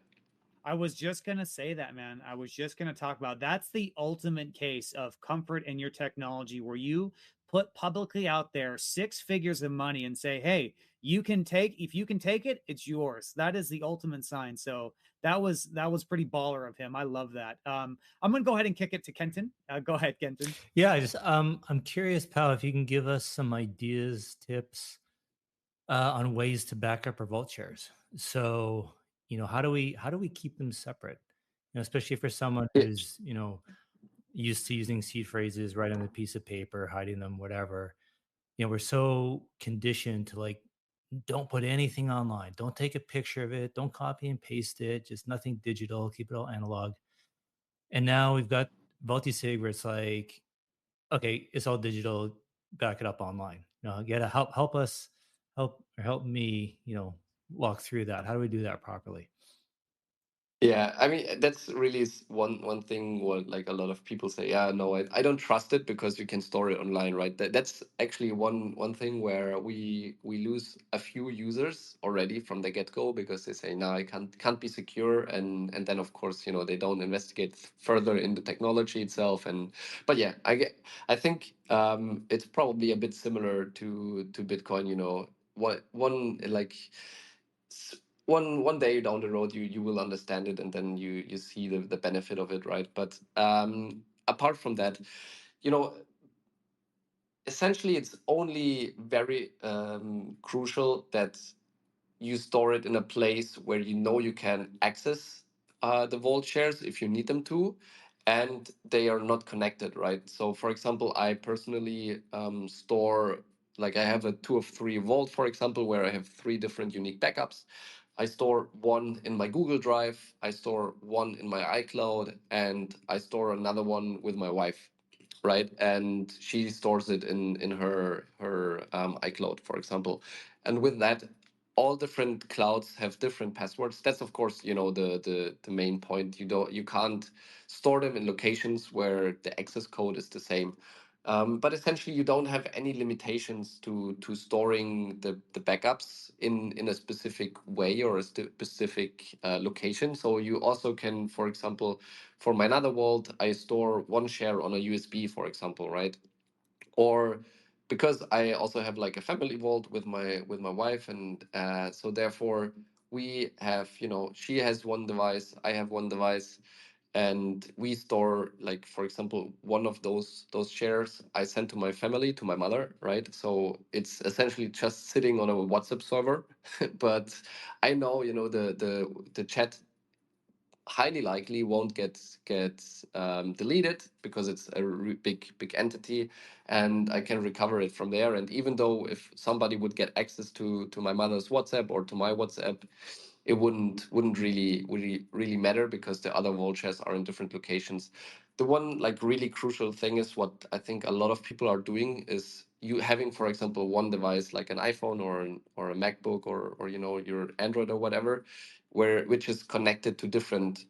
I was just going to say that, man. I was just going to talk about that's the ultimate case of comfort in your technology, where you put publicly out there six figures of money and say, hey, if you can take it, it's yours. That is the ultimate sign. So that was pretty baller of him. I love that. I'm going to go ahead and kick it to Kenton. Go ahead, Kenton. Yeah, I'm curious, Pal, if you can give us some ideas, tips on ways to back up our vault shares. So, how do we keep them separate? Especially for someone Yeah. who's, used to using seed phrases, right on a piece of paper, hiding them, whatever. We're so conditioned to like, don't put anything online, don't take a picture of it, don't copy and paste it, just nothing digital, keep it all analog. And now we've got Vultisig where it's like, okay, it's all digital, back it up online. No, you gotta help us, help me, walk through that. How do we do that properly? Yeah, I mean that's really one thing what like a lot of people say. Yeah, no, I don't trust it because you can store it online, right? That's actually one thing where we lose a few users already from the get go, because they say no, I can't be secure, and then of course they don't investigate further in the technology itself. And but yeah, I think it's probably a bit similar to Bitcoin. What one like one day down the road you will understand it, and then you see the benefit of it, right? But apart from that, you know essentially it's only very crucial that you store it in a place where you can access the vault shares if you need them to, and they are not connected, right? So for example, I personally store, like I have a 2 of 3 vault, for example, where I have 3 different unique backups. I store one in my Google Drive, I store one in my iCloud, and I store another one with my wife, right? And she stores it in her iCloud, for example. And with that, all different clouds have different passwords. That's of course, the main point. You can't store them in locations where the access code is the same. But essentially, you don't have any limitations to storing the backups in a specific way or a specific location. So you also can, for example, for my another vault, I store one share on a USB, for example, right? Or because I also have like a family vault with my wife, and so therefore we have, she has one device, I have one device, and we store, like, for example, one of those shares I send to my family, to my mother, right? So it's essentially just sitting on a WhatsApp server. But I know, the chat highly likely won't get deleted because it's a big entity, and I can recover it from there. And even though if somebody would get access to my mother's WhatsApp or to my WhatsApp, it wouldn't really matter because the other vault shares are in different locations. The one like really crucial thing is what I think a lot of people are doing is you having, for example, one device like an iPhone or a MacBook or your Android or whatever, which is connected to different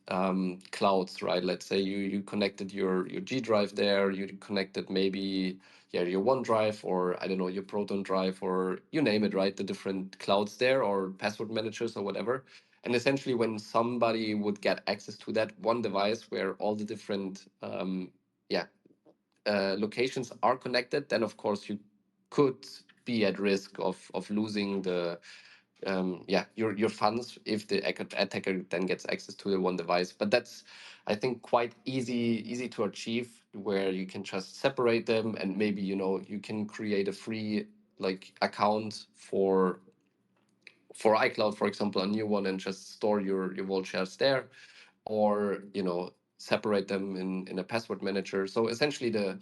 clouds, right? Let's say you connected your G Drive there, you connected maybe, yeah, your OneDrive, or I don't know, your Proton Drive, or you name it, right? The different clouds there, or password managers or whatever. And essentially, when somebody would get access to that one device where all the different yeah locations are connected, then of course you could be at risk of losing the your funds if the attacker then gets access to the one device. But that's, I think, quite easy to achieve, where you can just separate them, and maybe you can create a free like account for iCloud, for example, a new one, and just store your vault shares there, or separate them in a password manager. So essentially the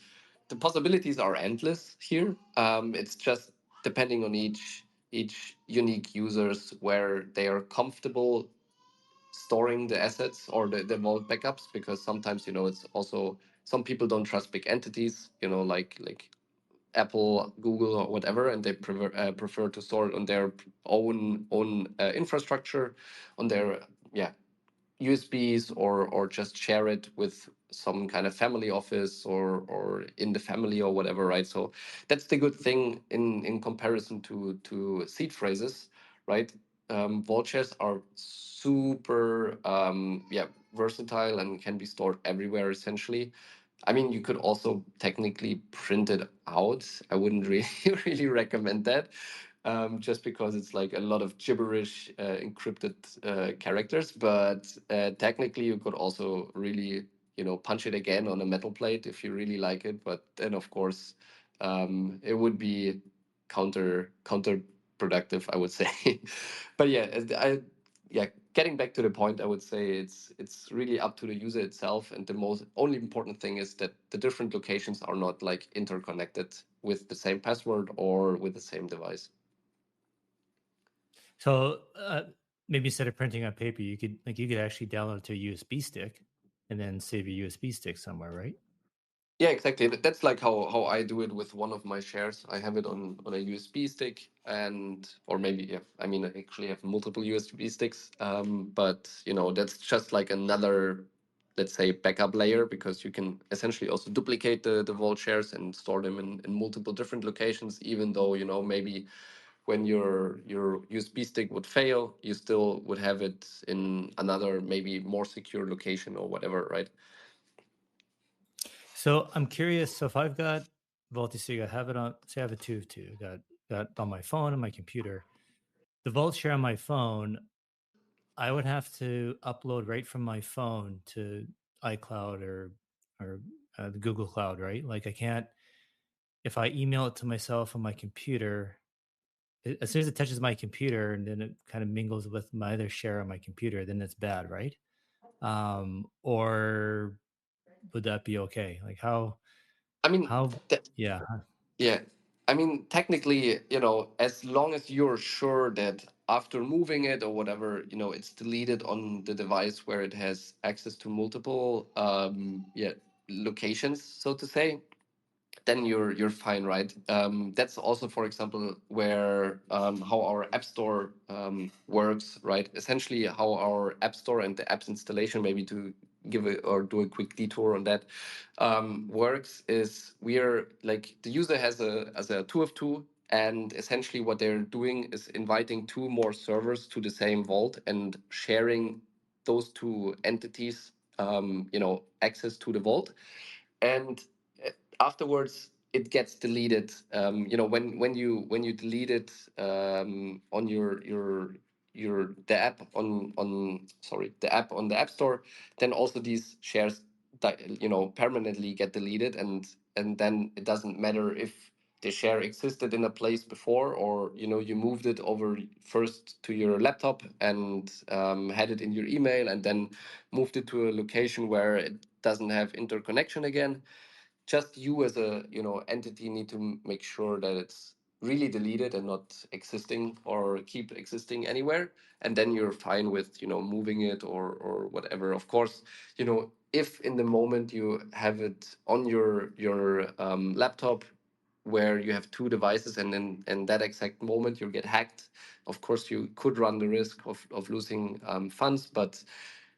possibilities are endless here. It's just depending on each unique users where they are comfortable storing the assets or the vault backups, because sometimes it's also, some people don't trust big entities, like Apple, Google, or whatever, and they prefer to store it on their own infrastructure, on their, yeah, USBs, or just share it with some kind of family office, or in the family or whatever, right? So that's the good thing in comparison to seed phrases, right? Vault shares are super versatile and can be stored everywhere essentially. I mean, you could also technically print it out. I wouldn't really really recommend that, just because it's like a lot of gibberish, encrypted characters. But technically, you could also really, punch it again on a metal plate if you really like it. But then, of course, it would be counterproductive, I would say. But yeah, yeah, getting back to the point, I would say it's really up to the user itself, and the most only important thing is that the different locations are not like interconnected with the same password or with the same device. So maybe instead of printing on paper, you could actually download it to a USB stick and then save your USB stick somewhere, right? Yeah, exactly. That's like how I do it with one of my shares. I have it on a USB stick, and or maybe, yeah, I mean, I actually have multiple USB sticks. But that's just like another, let's say, backup layer, because you can essentially also duplicate the vault shares and store them in multiple different locations, even though maybe when your USB stick would fail, you still would have it in another, maybe more secure location or whatever, right? So I'm curious. So if I've got Vultisig, I have it on. Say I have a two of two. Got on my phone and my computer. The Vault share on my phone, I would have to upload right from my phone to iCloud or the Google Cloud, right? Like I can't, if I email it to myself on my computer, as soon as it touches my computer and then it kind of mingles with my other share on my computer, then it's bad, right? Or would that be okay? Like I mean, how yeah. yeah. I mean, technically, as long as you're sure that after moving it or whatever, it's deleted on the device where it has access to multiple locations, so to say, then you're fine, right? That's also, for example, where how our App Store works, right? Essentially, how our App Store and the apps installation, maybe to give a, or do a quick detour on that, works is we're like the user has a two of two, and essentially what they're doing is inviting two more servers to the same vault and sharing those two entities, access to the vault, and afterwards it gets deleted. When you delete it on the app on sorry, the app on the App Store, then also these shares permanently get deleted, and then it doesn't matter if the share existed in a place before, or you moved it over first to your laptop and had it in your email, and then moved it to a location where it doesn't have interconnection again. Just you as a entity need to make sure that it's really deleted and not existing or keep existing anywhere, and then you're fine with moving it or whatever. Of course, if in the moment you have it on your laptop where you have two devices, and then in that exact moment you get hacked, of course you could run the risk of losing funds, but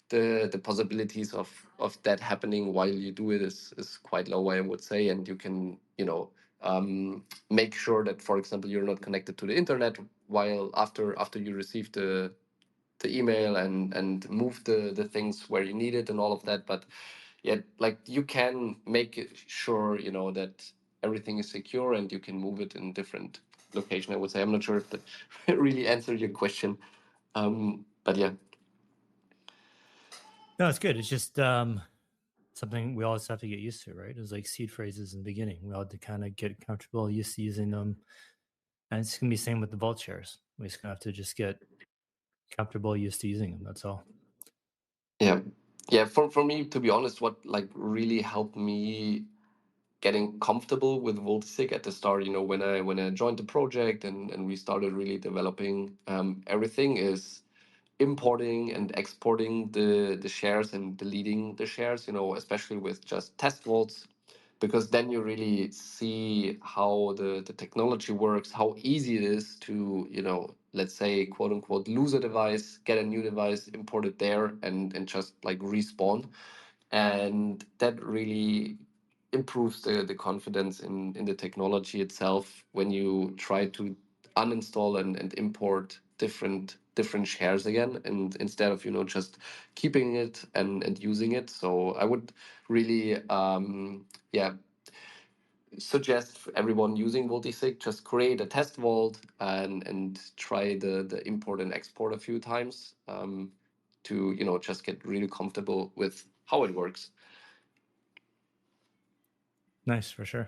the possibilities of that happening while you do it is quite low, I would say. And you can make sure that, for example, you're not connected to the internet while after you receive the email and move the things where you need it and all of that. But yeah, like you can make sure that everything is secure and you can move it in different location, I would say. I'm not sure if that really answered your question, but yeah. No, it's good. It's just something we always have to get used to, right? It's like seed phrases in the beginning. We all have to kind of get comfortable, used to using them. And it's gonna be the same with the vault shares. We just gonna have to just get comfortable, used to using them. That's all. Yeah. Yeah, for me, to be honest, what like really helped me getting comfortable with Vultisig at the start, when I joined the project and we started really developing everything, is importing and exporting the shares and deleting the shares, especially with just test vaults, because then you really see how the technology works, how easy it is to, let's say, quote unquote, lose a device, get a new device, import it there, and just like respawn. And that really improves the confidence in the technology itself when you try to uninstall and import different shares again, and instead of just keeping it and using it. So I would really yeah, suggest for everyone using Multisig, just create a test vault and try the import and export a few times, to just get really comfortable with how it works. Nice, for sure.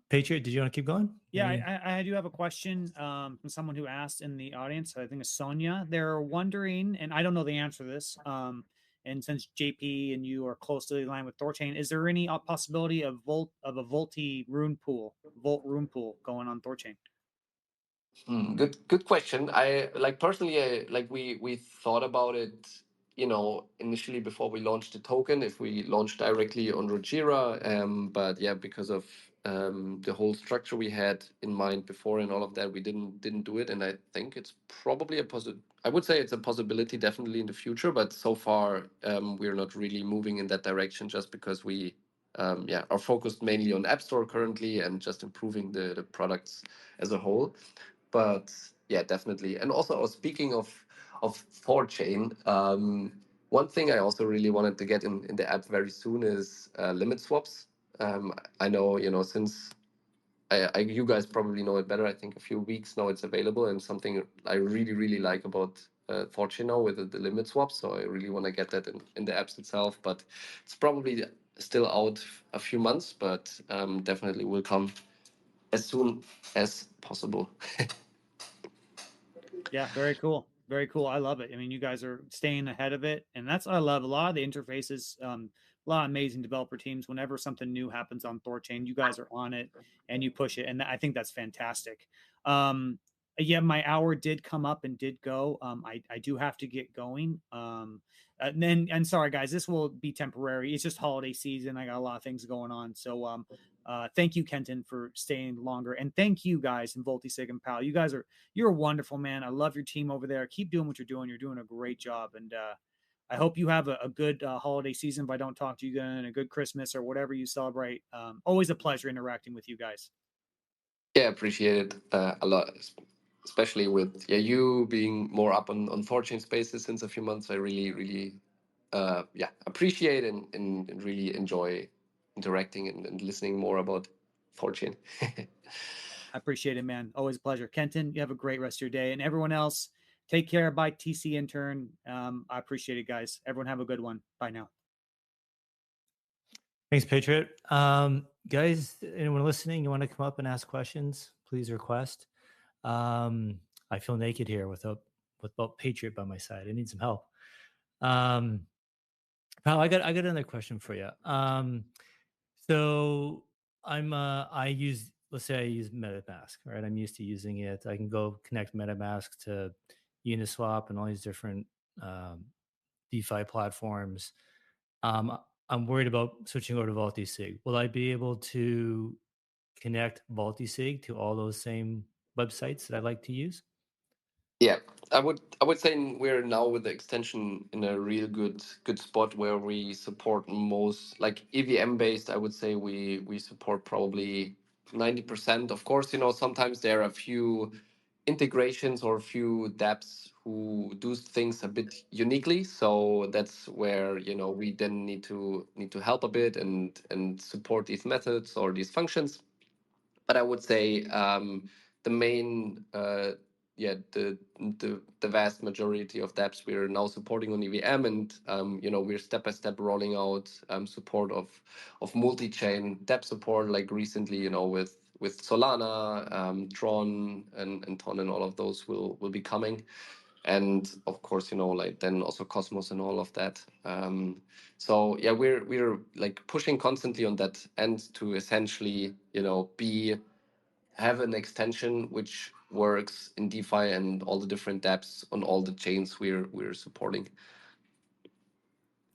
Patriot, did you want to keep going? Yeah, I do have a question from someone who asked in the audience. I think it's Sonia. They're wondering, and I don't know the answer to this. And since JP and you are closely aligned with THORChain, is there any possibility of a Volt rune pool going on THORChain? Good question. I like personally, like we thought about it, initially before we launched the token, if we launched directly on Rojira. But yeah, because of the whole structure we had in mind before and all of that, we didn't do it. And I think it's probably I would say it's a possibility definitely in the future, but so far we're not really moving in that direction, just because we are focused mainly on App Store currently and just improving the products as a whole. But yeah, definitely. And also, speaking of THORChain, one thing I also really wanted to get in the app very soon is limit swaps. I know, since you guys probably know it better. I think a few weeks now it's available, and something I really really like about THORChain now with the limit swaps. So I really want to get that in the apps itself, but it's probably still out a few months, but definitely will come as soon as possible. Yeah, very cool. Very cool. I love it. I mean, you guys are staying ahead of it, and that's what I love. A lot of the interfaces, a lot of amazing developer teams. Whenever something new happens on THORChain, you guys are on it and you push it, and I think that's fantastic. Um, Yeah, my hour did come up and did go. I do have to get going. And sorry guys, this will be temporary. It's just holiday season. I got a lot of things going on. So thank you, Kenton, for staying longer, and thank you guys in Vultisig and Paaao. You're wonderful, man. I love your team over there. Keep doing what you're doing. You're doing a great job, and I hope you have a good holiday season. If I don't talk to you again, a good Christmas or whatever you celebrate. Always a pleasure interacting with you guys. Yeah, appreciate it a lot, especially with you being more up on THORChain spaces since a few months. I really appreciate and really enjoy interacting and listening more about THORChain. I appreciate it, man. Always a pleasure. Kenton, you have a great rest of your day. And everyone else, take care. Bye, TC intern. I appreciate it, guys. Everyone have a good one. Bye now. Thanks, Patriot. Guys, anyone listening, you want to come up and ask questions, please request. I feel naked here without Patriot by my side. I need some help. Pal, I got another question for you. So I use, let's say I use MetaMask, right? I'm used to using it. I can go connect MetaMask to Uniswap and all these different DeFi platforms. Um, I'm worried about switching over to Vultisig. Will I be able to connect Vultisig to all those same websites that I like to use? Yeah, I would say we're now with the extension in a real good spot where we support most like EVM based. I would say we support probably 90%. Of course, sometimes there are a few integrations or a few dApps who do things a bit uniquely. So that's where we then need to help a bit and support these methods or these functions. But I would say the main, the vast majority of dApps we're now supporting on EVM, and we're step by step rolling out support of multi-chain dApp support, like recently, with Solana, Tron, and Ton, and all of those will be coming. And of course, like then also Cosmos and all of that. So yeah, we're like pushing constantly on that end to essentially, have an extension which works in DeFi and all the different dApps on all the chains we're supporting.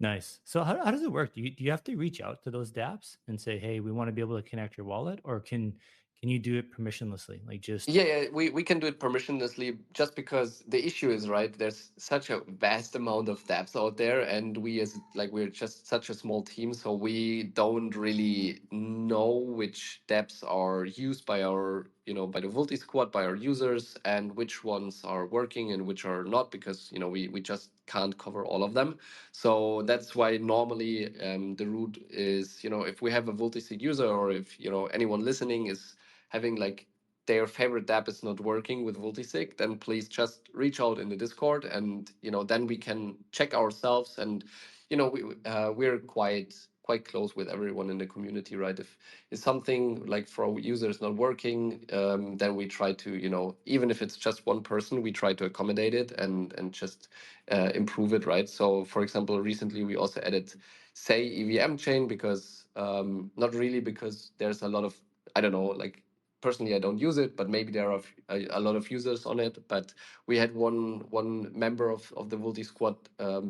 Nice. So how does it work? Do you have to reach out to those dApps and say, hey, we want to be able to connect your wallet, or can you do it permissionlessly? Like just Yeah, we can do it permissionlessly just because the issue is, right, there's such a vast amount of dApps out there, and we're just such a small team, so we don't really know which dApps are used by our, by the Vulti squad, by our users, and which ones are working and which are not, because, we just can't cover all of them. So that's why normally the route is, if we have a Vultisig user, or if, anyone listening is having like their favorite dApp is not working with Vultisig, then please just reach out in the Discord, and then we can check ourselves. And we're quite close with everyone in the community, right? If something like for our users not working, then we try to, even if it's just one person, we try to accommodate it and just improve it, right? So for example, recently we also added say EVM chain, because not really because there's a lot of, I don't know, like personally I don't use it, but maybe there are a lot of users on it. But we had one member of the Vulti squad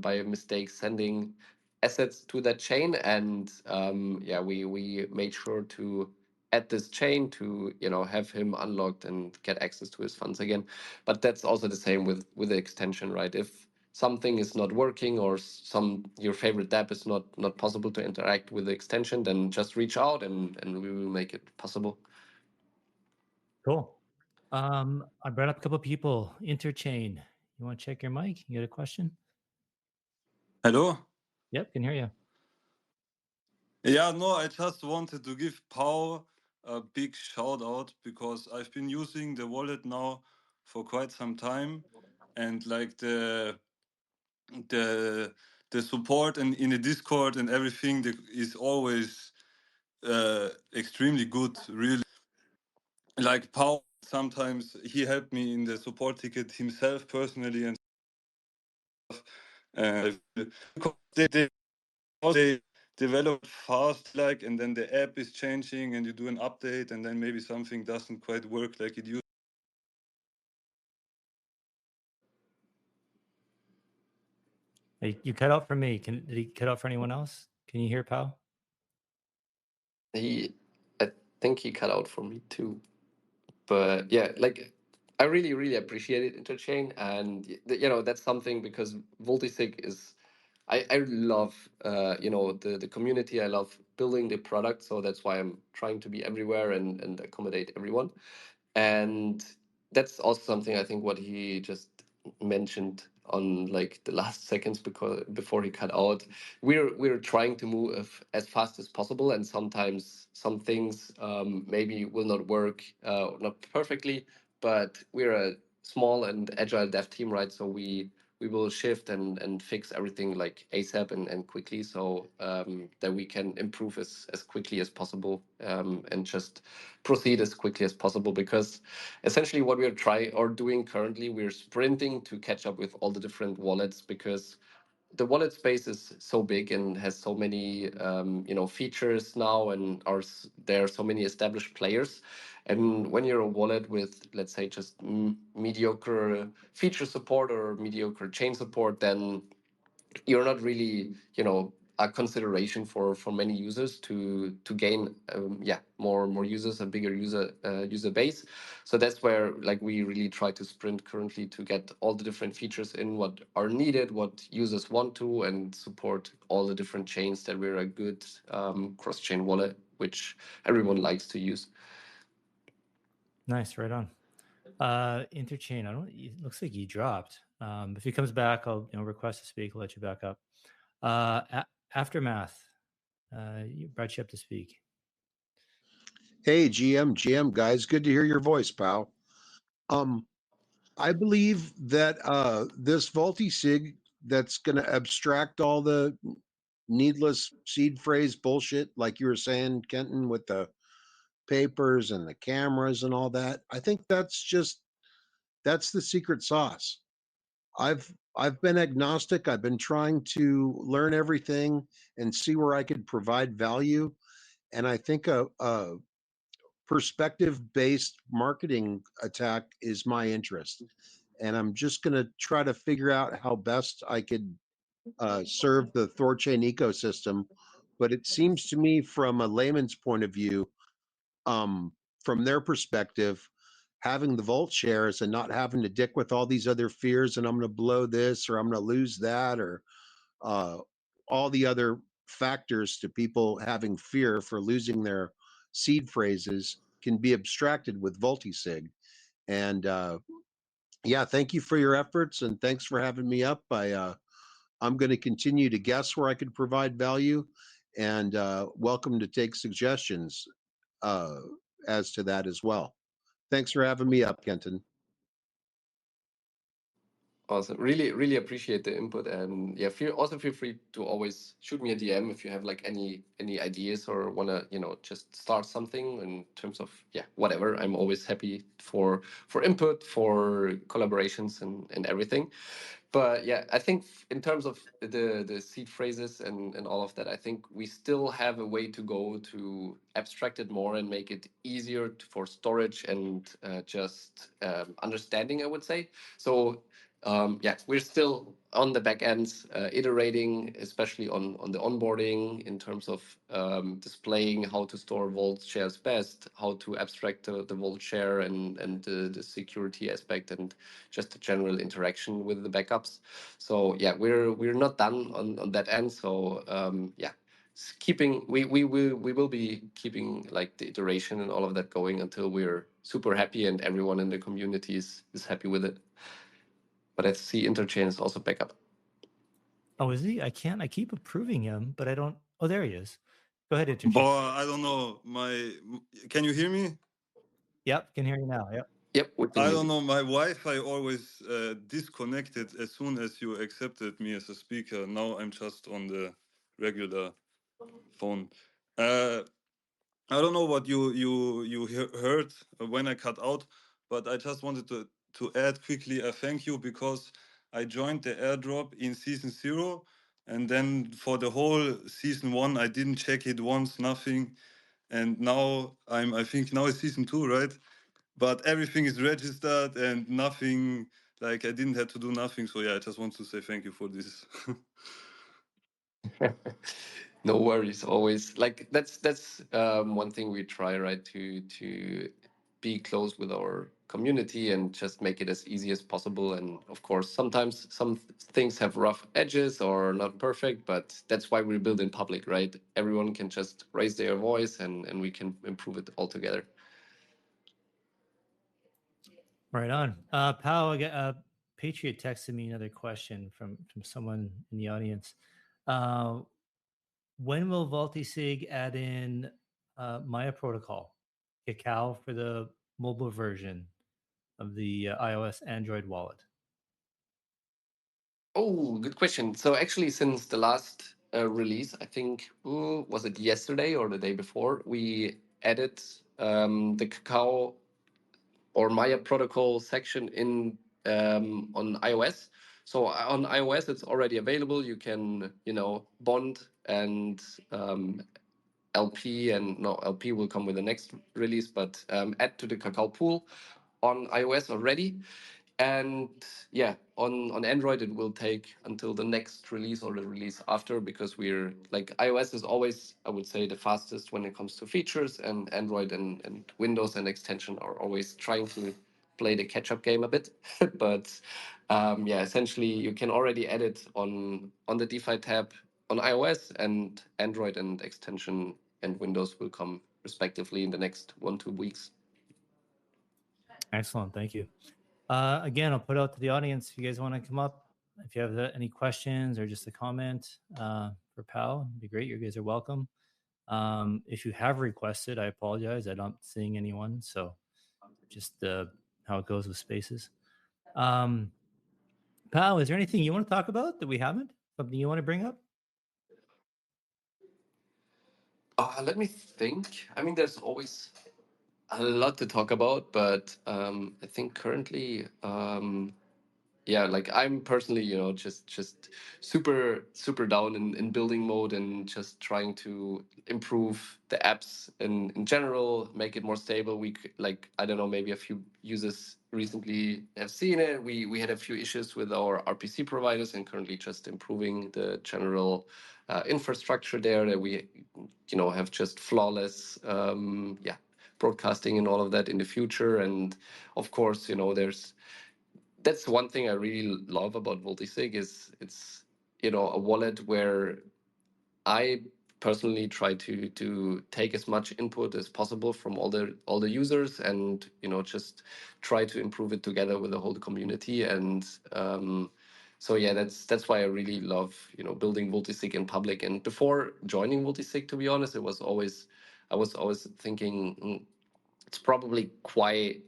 by mistake sending assets to that chain, and yeah, we made sure to add this chain to have him unlocked and get access to his funds again. But that's also the same with the extension, right? If something is not working, or your favorite dApp is not possible to interact with the extension, then just reach out, and we will make it possible. cool. I brought up a couple of people. Interchain. You want to check your mic? You got a question? Hello? Yep, can hear you. Yeah, no, I just wanted to give Paaao a big shout out, because I've been using the wallet now for quite some time, and like the support and in the Discord and everything is always extremely good, really. Like Paaao, sometimes he helped me in the support ticket himself personally, and uh, they develop fast, like, and then the app is changing and you do an update, and then maybe something doesn't quite work like it used. Hey, you cut out for me. Did he cut out for anyone else? Can you hear Paaao? I think he cut out for me too. But yeah, like I really, really appreciate it, Interchain, and that's something because Vultisig is. I love the community. I love building the product, so that's why I'm trying to be everywhere and accommodate everyone. And that's also something I think what he just mentioned on like the last seconds because before he cut out, we're trying to move as fast as possible, and sometimes some things maybe will not work not perfectly, but we're a small and agile dev team, right? So we will shift and fix everything like ASAP and quickly, so that we can improve as quickly as possible, and just proceed as quickly as possible. Because essentially, what we are trying or doing currently, we're sprinting to catch up with all the different wallets, because the wallet space is so big and has so many features now, and there are so many established players. And when you're a wallet with, let's say, just mediocre feature support or mediocre chain support, then you're not really a consideration for many users to gain more users, a bigger user base. So that's where like we really try to sprint currently to get all the different features in what are needed, what users want to, and support all the different chains, that we're a good cross-chain wallet which everyone likes to use. Nice, right on. Interchain. I don't. It looks like he dropped. If he comes back, I'll request to speak. I'll let you back up. Aftermath. You brought you up to speak. Hey, GM guys, good to hear your voice, pal. I believe that this Vultisig that's going to abstract all the needless seed phrase bullshit, like you were saying, Kenton, with the papers and the cameras and all that. I think that's the secret sauce. I've been agnostic. I've been trying to learn everything and see where I could provide value. And I think a perspective-based marketing attack is my interest. And I'm just going to try to figure out how best I could serve the THORChain ecosystem. But it seems to me, from a layman's point of view, from their perspective, having the vault shares and not having to dick with all these other fears, and I'm going to blow this or I'm going to lose that, or uh, all the other factors to people having fear for losing their seed phrases, can be abstracted with Vultisig. And yeah, thank you for your efforts, and thanks for having me up. I'm going to continue to guess where I could provide value, and welcome to take suggestions uh, as to that as well. Thanks for having me up, Kenton. Awesome. Really, really appreciate the input, and yeah, feel free to always shoot me a DM if you have like any ideas or wanna just start something in terms of whatever. I'm always happy for input, for collaborations and everything. But yeah, I think in terms of the seed phrases and all of that, I think we still have a way to go to abstract it more and make it easier for storage and just understanding, I would say. So we're still on the back ends, iterating, especially on the onboarding in terms of displaying how to store vault shares best, how to abstract the vault share and the security aspect, and just the general interaction with the backups. So yeah, we're not done on that end. So keeping we will be keeping like the iteration and all of that going until we're super happy and everyone in the community is happy with it. But I see Interchain is also backup. Oh, is he? I can't. I keep approving him, but I don't. Oh, there he is. Go ahead, Interchain. But I don't know. Can you hear me? Yep, can hear you now. Yep. Yep, we can I hear don't you. know. My Wi-Fi always disconnected as soon as you accepted me as a speaker. Now I'm just on the regular phone. Uh, I don't know what you heard when I cut out, but I just wanted to add quickly a thank you, because I joined the airdrop in season 0, and then for the whole season 1 I didn't check it once, nothing, and now I think now it's season 2, right? But everything is registered and nothing Like I didn't have to do nothing. So yeah, I just want to say thank you for this. No worries. Always like that's one thing we try, right, to be close with our community and just make it as easy as possible. And of course, sometimes some things have rough edges or not perfect, but that's why we build in public, right? Everyone can just raise their voice and we can improve it all together. Right on. Pal, I got Patriot texted me another question from someone in the audience. When will Vultisig add in Maya protocol, Cacao for the mobile version of the iOS Android wallet? Oh, good question. So actually, since the last release, I think was it yesterday or the day before, we added the Cacao or Maya protocol section in on iOS. So on iOS, it's already available. You can, bond and LP, and no, LP will come with the next release, but add to the Cacao pool on iOS already. And yeah, on Android it will take until the next release or the release after, because we're like, iOS is always, I would say, the fastest when it comes to features, and Android and Windows and extension are always trying to play the catch-up game a bit. But yeah, essentially you can already edit on the DeFi tab on iOS, and Android and extension and Windows will come respectively in the next 1-2 weeks. Excellent. Thank you. Again, I'll put out to the audience if you guys want to come up. If you have any questions or just a comment for Pal, it'd be great. You guys are welcome. If you have requested, I apologize. I'm not seeing anyone. So just how it goes with spaces. Pal, is there anything you want to talk about that we haven't? Something you want to bring up? Let me think. I mean, there's always a lot to talk about, but I think currently, yeah, like I'm personally, just super down in building mode and just trying to improve the apps in general, make it more stable. Like, I don't know, maybe a few users recently have seen it. We had a few issues with our RPC providers, and currently just improving the general infrastructure there, that we have just flawless yeah, broadcasting and all of that in the future. And of course, that's one thing I really love about Vultisig, is it's a wallet where I personally try to take as much input as possible from all the users, and just try to improve it together with the whole community. And so yeah, that's why I really love building Vultisig in public. And before joining Vultisig, to be honest, I was always thinking, it's probably quite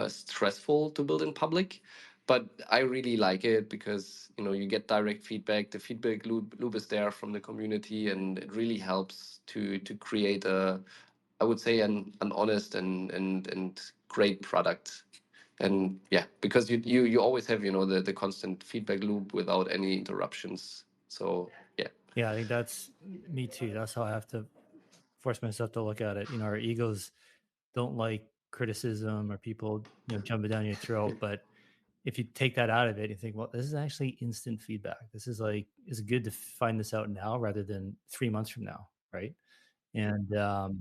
stressful to build in public, but I really like it because you get direct feedback. The feedback loop is there from the community, and it really helps to create I would say, an honest and great product. And yeah, because you always have the constant feedback loop without any interruptions. So yeah. Yeah, I think that's me too. That's how I have to force myself to look at it. Our egos don't like criticism or people jumping down your throat, but if you take that out of it, you think, well, this is actually instant feedback. This is like, it's good to find this out now rather than 3 months from now, right? And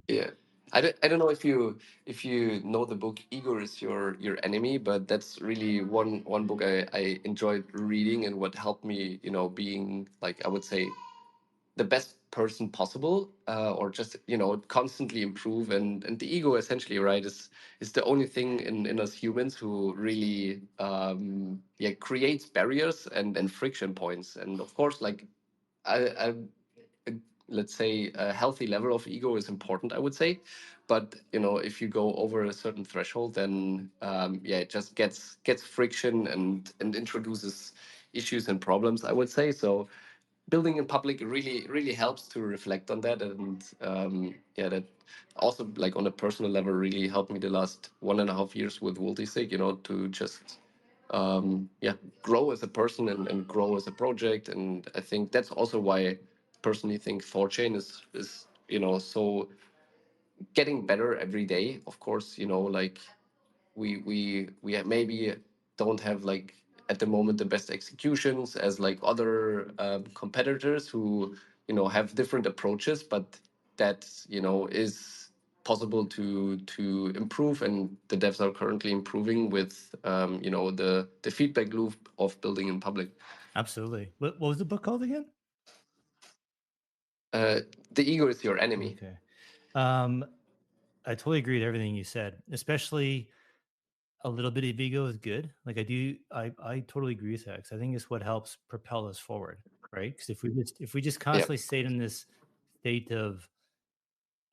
Yeah. I don't know if you know the book Ego is Your Enemy, but that's really one book I enjoyed reading, and what helped me, being, like, I would say, the best person possible, or just constantly improve. And the ego, essentially, right, is the only thing in us humans who really yeah, creates barriers and friction points. And of course, like, I a, let's say, a healthy level of ego is important, I would say. But if you go over a certain threshold, then yeah, it just gets friction and introduces issues and problems, I would say. So building in public really helps to reflect on that. And yeah, that also, like, on a personal level, really helped me the last 1.5 years with Vultisig, to just yeah, grow as a person and grow as a project. And I think that's also why I personally think THORChain is so getting better every day. Of course, like, we maybe don't have, like, at the moment the best executions as like other competitors who have different approaches, but that is possible to improve, and the devs are currently improving with the feedback loop of building in public. Absolutely. What was the book called again? The ego is your enemy. Okay. I totally agree with everything you said, especially a little bit of ego is good. Like I totally agree with that, because I think it's what helps propel us forward, right? Because if we just constantly stayed in this state of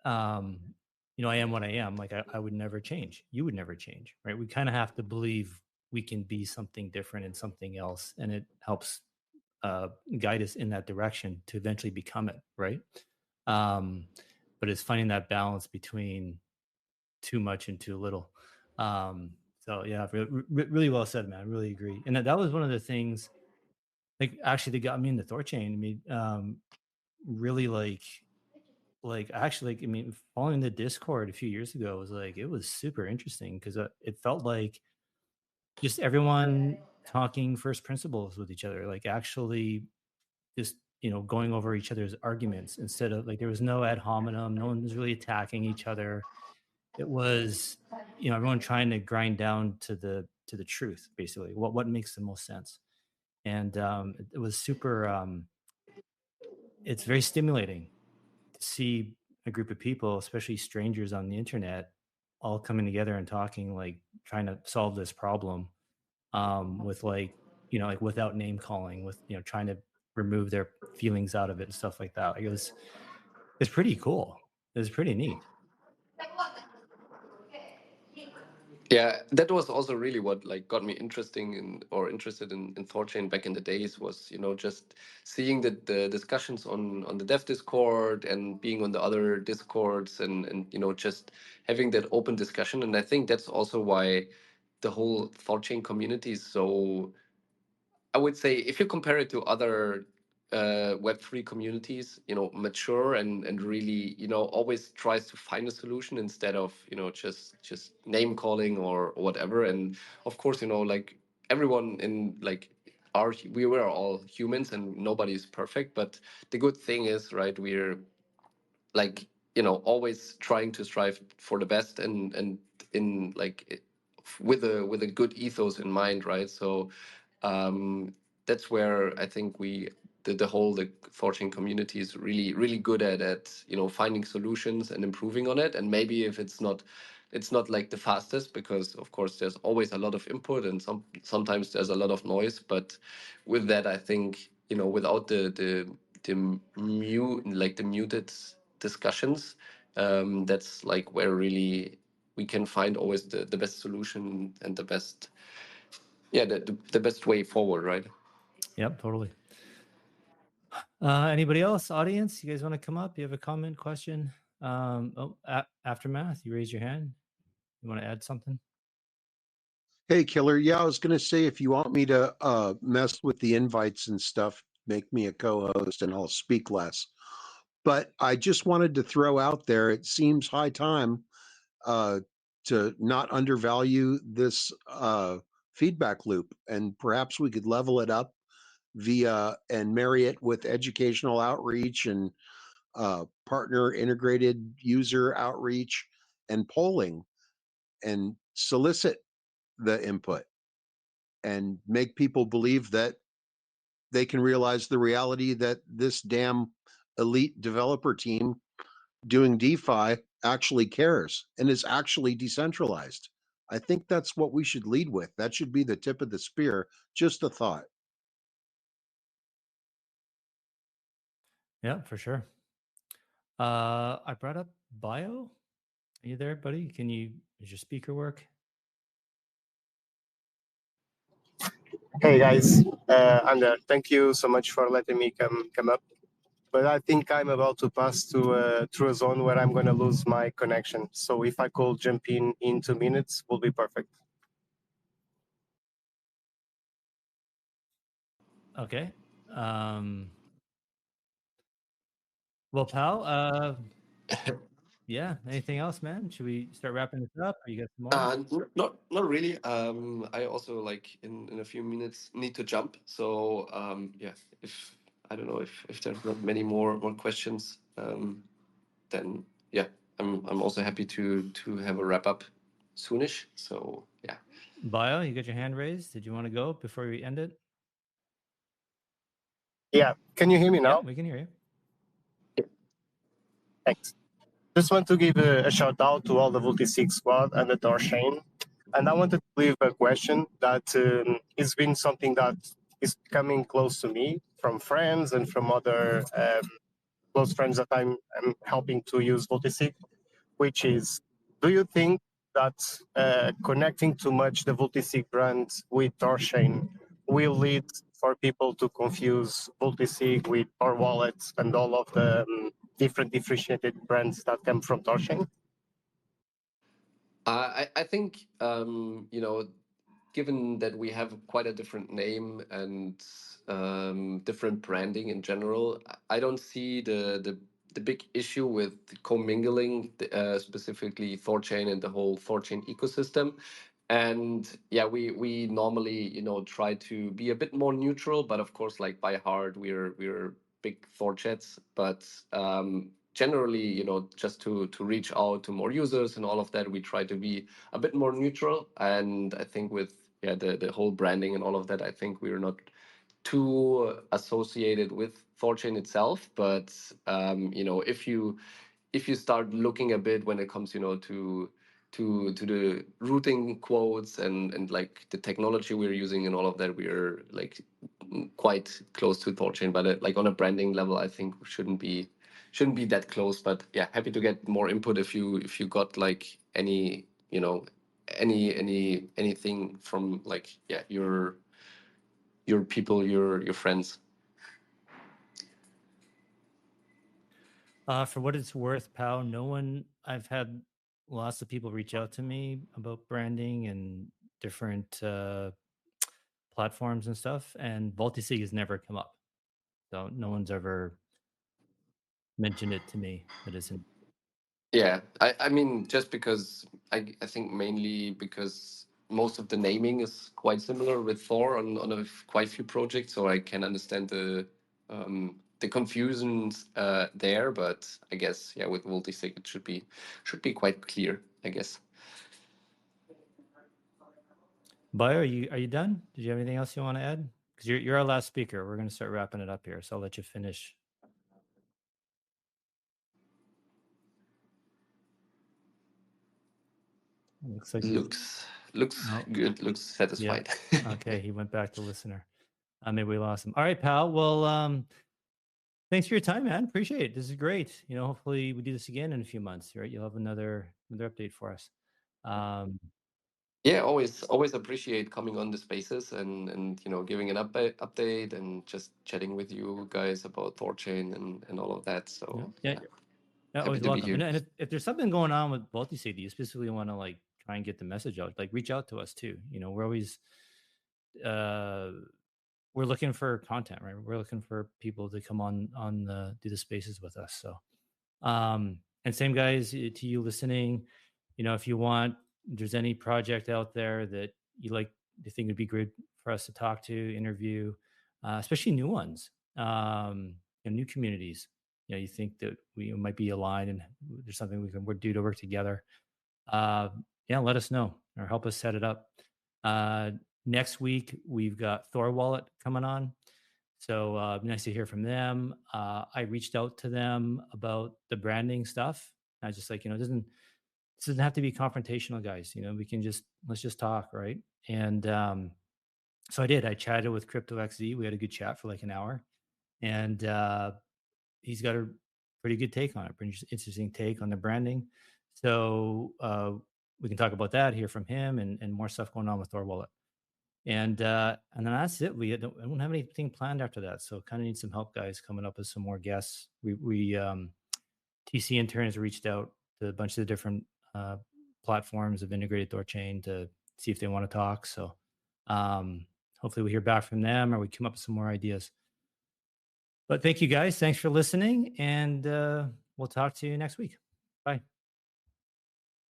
I am what I am, like I would never change, you would never change, right? We kind of have to believe we can be something different and something else, and it helps guide us in that direction to eventually become it, right? But it's finding that balance between too much and too little. So yeah, really well said, man. I really agree. And that was one of the things, like actually that got me into THORChain. I mean, really like actually, like, I mean, following the Discord a few years ago was like, it was super interesting, because it felt like just everyone talking first principles with each other, like actually just going over each other's arguments, instead of like, there was no ad hominem, no one was really attacking each other. It was everyone trying to grind down to the truth, basically what makes the most sense. And it was super it's very stimulating to see a group of people, especially strangers on the internet, all coming together and talking, like trying to solve this problem, with like without name calling, with trying to remove their feelings out of it and stuff like that. Like it's pretty cool. It was pretty neat. Yeah, that was also really what like got me interested in THORChain back in the days, was just seeing the discussions on the dev Discord and being on the other Discords, and just having that open discussion. And I think that's also why the whole THORChain community is so, I would say, if you compare it to other Web3 communities, mature and really, always tries to find a solution instead of, just name calling or whatever. And of course, like everyone in like we were all humans and nobody is perfect. But the good thing is, right, we're like always trying to strive for the best, and in like with a good ethos in mind, right? So that's where I think the THORChain community is really really good at finding solutions and improving on it. And maybe if it's not like the fastest, because of course there's always a lot of input, and sometimes there's a lot of noise. But with that, I think without the muted discussions, that's like where really we can find always the best solution and the best, the best way forward, right? Yep, totally. Anybody else, audience? You guys want to come up? You have a comment, question? Aftermath, you raise your hand. You want to add something? Hey, Killer. Yeah, I was going to say, if you want me to mess with the invites and stuff, make me a co-host and I'll speak less. But I just wanted to throw out there, it seems high time to not undervalue this feedback loop. And perhaps we could level it up and marry it with educational outreach and partner integrated user outreach and polling, and solicit the input and make people believe that they can realize the reality that this damn elite developer team doing DeFi actually cares and is actually decentralized. I think that's what we should lead with. That should be the tip of the spear. Just a thought. Yeah, for sure. I brought up Paaao. Are you there, buddy? Does your speaker work? Hey guys, I'm there. Thank you so much for letting me come up. But I think I'm about to pass through a zone where I'm going to lose my connection. So if I could jump in 2 minutes, will be perfect. Okay. Well, pal, Yeah. Anything else, man? Should we start wrapping this up? Or you got some more? Not really. I also like in a few minutes need to jump. So yeah, if I don't know if there's not many more questions, then yeah, I'm also happy to have a wrap up soonish. So yeah. Bio, you got your hand raised. Did you want to go before we end it? Yeah, can you hear me now? Yeah, we can hear you. Thanks. Just want to give a shout out to all the Vultisig squad and the THORChain. And I wanted to leave a question that has been something that is coming close to me from friends and from other close friends that I'm helping to use Vultisig, which is, do you think that connecting too much the Vultisig brand with THORChain will lead for people to confuse Vultisig with Tor wallets and all of the different differentiated brands that come from THORChain? I think you know, given that we have quite a different name and different branding in general, I don't see the big issue with commingling, specifically THORChain and the whole THORChain ecosystem. And yeah, we normally, you know, try to be a bit more neutral, but of course, like by heart, we're big THORChats. But generally, you know, just to reach out to more users and all of that, we try to be a bit more neutral. And I think with the whole branding and all of that, I think we're not too associated with THORChain itself. But you know, if you start looking a bit when it comes, you know, to the routing quotes and like the technology we're using and all of that, we're like quite close to THORChain. But like on a branding level, I think we shouldn't be that close. But yeah, happy to get more input if you got like any, you know, anything from like yeah your people, your friends. For what it's worth, Pao, no one, I've had lots of people reach out to me about branding and different platforms and stuff, and Vultisig has never come up. So no one's ever mentioned it to me that isn't. Yeah, I mean, just because I think mainly because most of the naming is quite similar with Thor on quite few projects, so I can understand the confusions there. But I guess yeah, with Multisig it should be quite clear, I guess. Bio, are you done? Did you have anything else you want to add? Because you're our last speaker. We're going to start wrapping it up here, so I'll let you finish. Looks like Looks oh, good. Looks yeah. satisfied. Okay, he went back to listener. Maybe we lost him. All right, pal. Well, thanks for your time, man. Appreciate it. This is great. You know, hopefully we do this again in a few months, right? You'll have another update for us. Yeah, always appreciate coming on the spaces and you know giving an update and just chatting with you guys about THORChain and all of that. So yeah, yeah, yeah, happy always to be welcome. here. And if there's something going on with Vultisig, you specifically want to like try and get the message out, like reach out to us too. You know, we're always we're looking for content, right? We're looking for people to come on the do the spaces with us. So and same guys to you listening, you know, if you want, there's any project out there that you think would be good for us to talk to, interview, especially new ones, and new communities. You know, you think that we might be aligned and there's something we can do to work together. Yeah, let us know or help us set it up. Next week we've got Thor Wallet coming on. So nice to hear from them. I reached out to them about the branding stuff. I was just like, you know, this doesn't have to be confrontational, guys. You know, let's just talk, right? And so I did. I chatted with CryptoXZ. We had a good chat for like an hour, and he's got a pretty good take on it, pretty interesting take on the branding. So we can talk about that, hear from him, and more stuff going on with Thor Wallet. And then that's it. I don't have anything planned after that. So kind of need some help, guys, coming up with some more guests. We TC interns reached out to a bunch of the different platforms of integrated THORChain to see if they want to talk. So hopefully we hear back from them or we come up with some more ideas. But thank you guys. Thanks for listening. And we'll talk to you next week. Bye.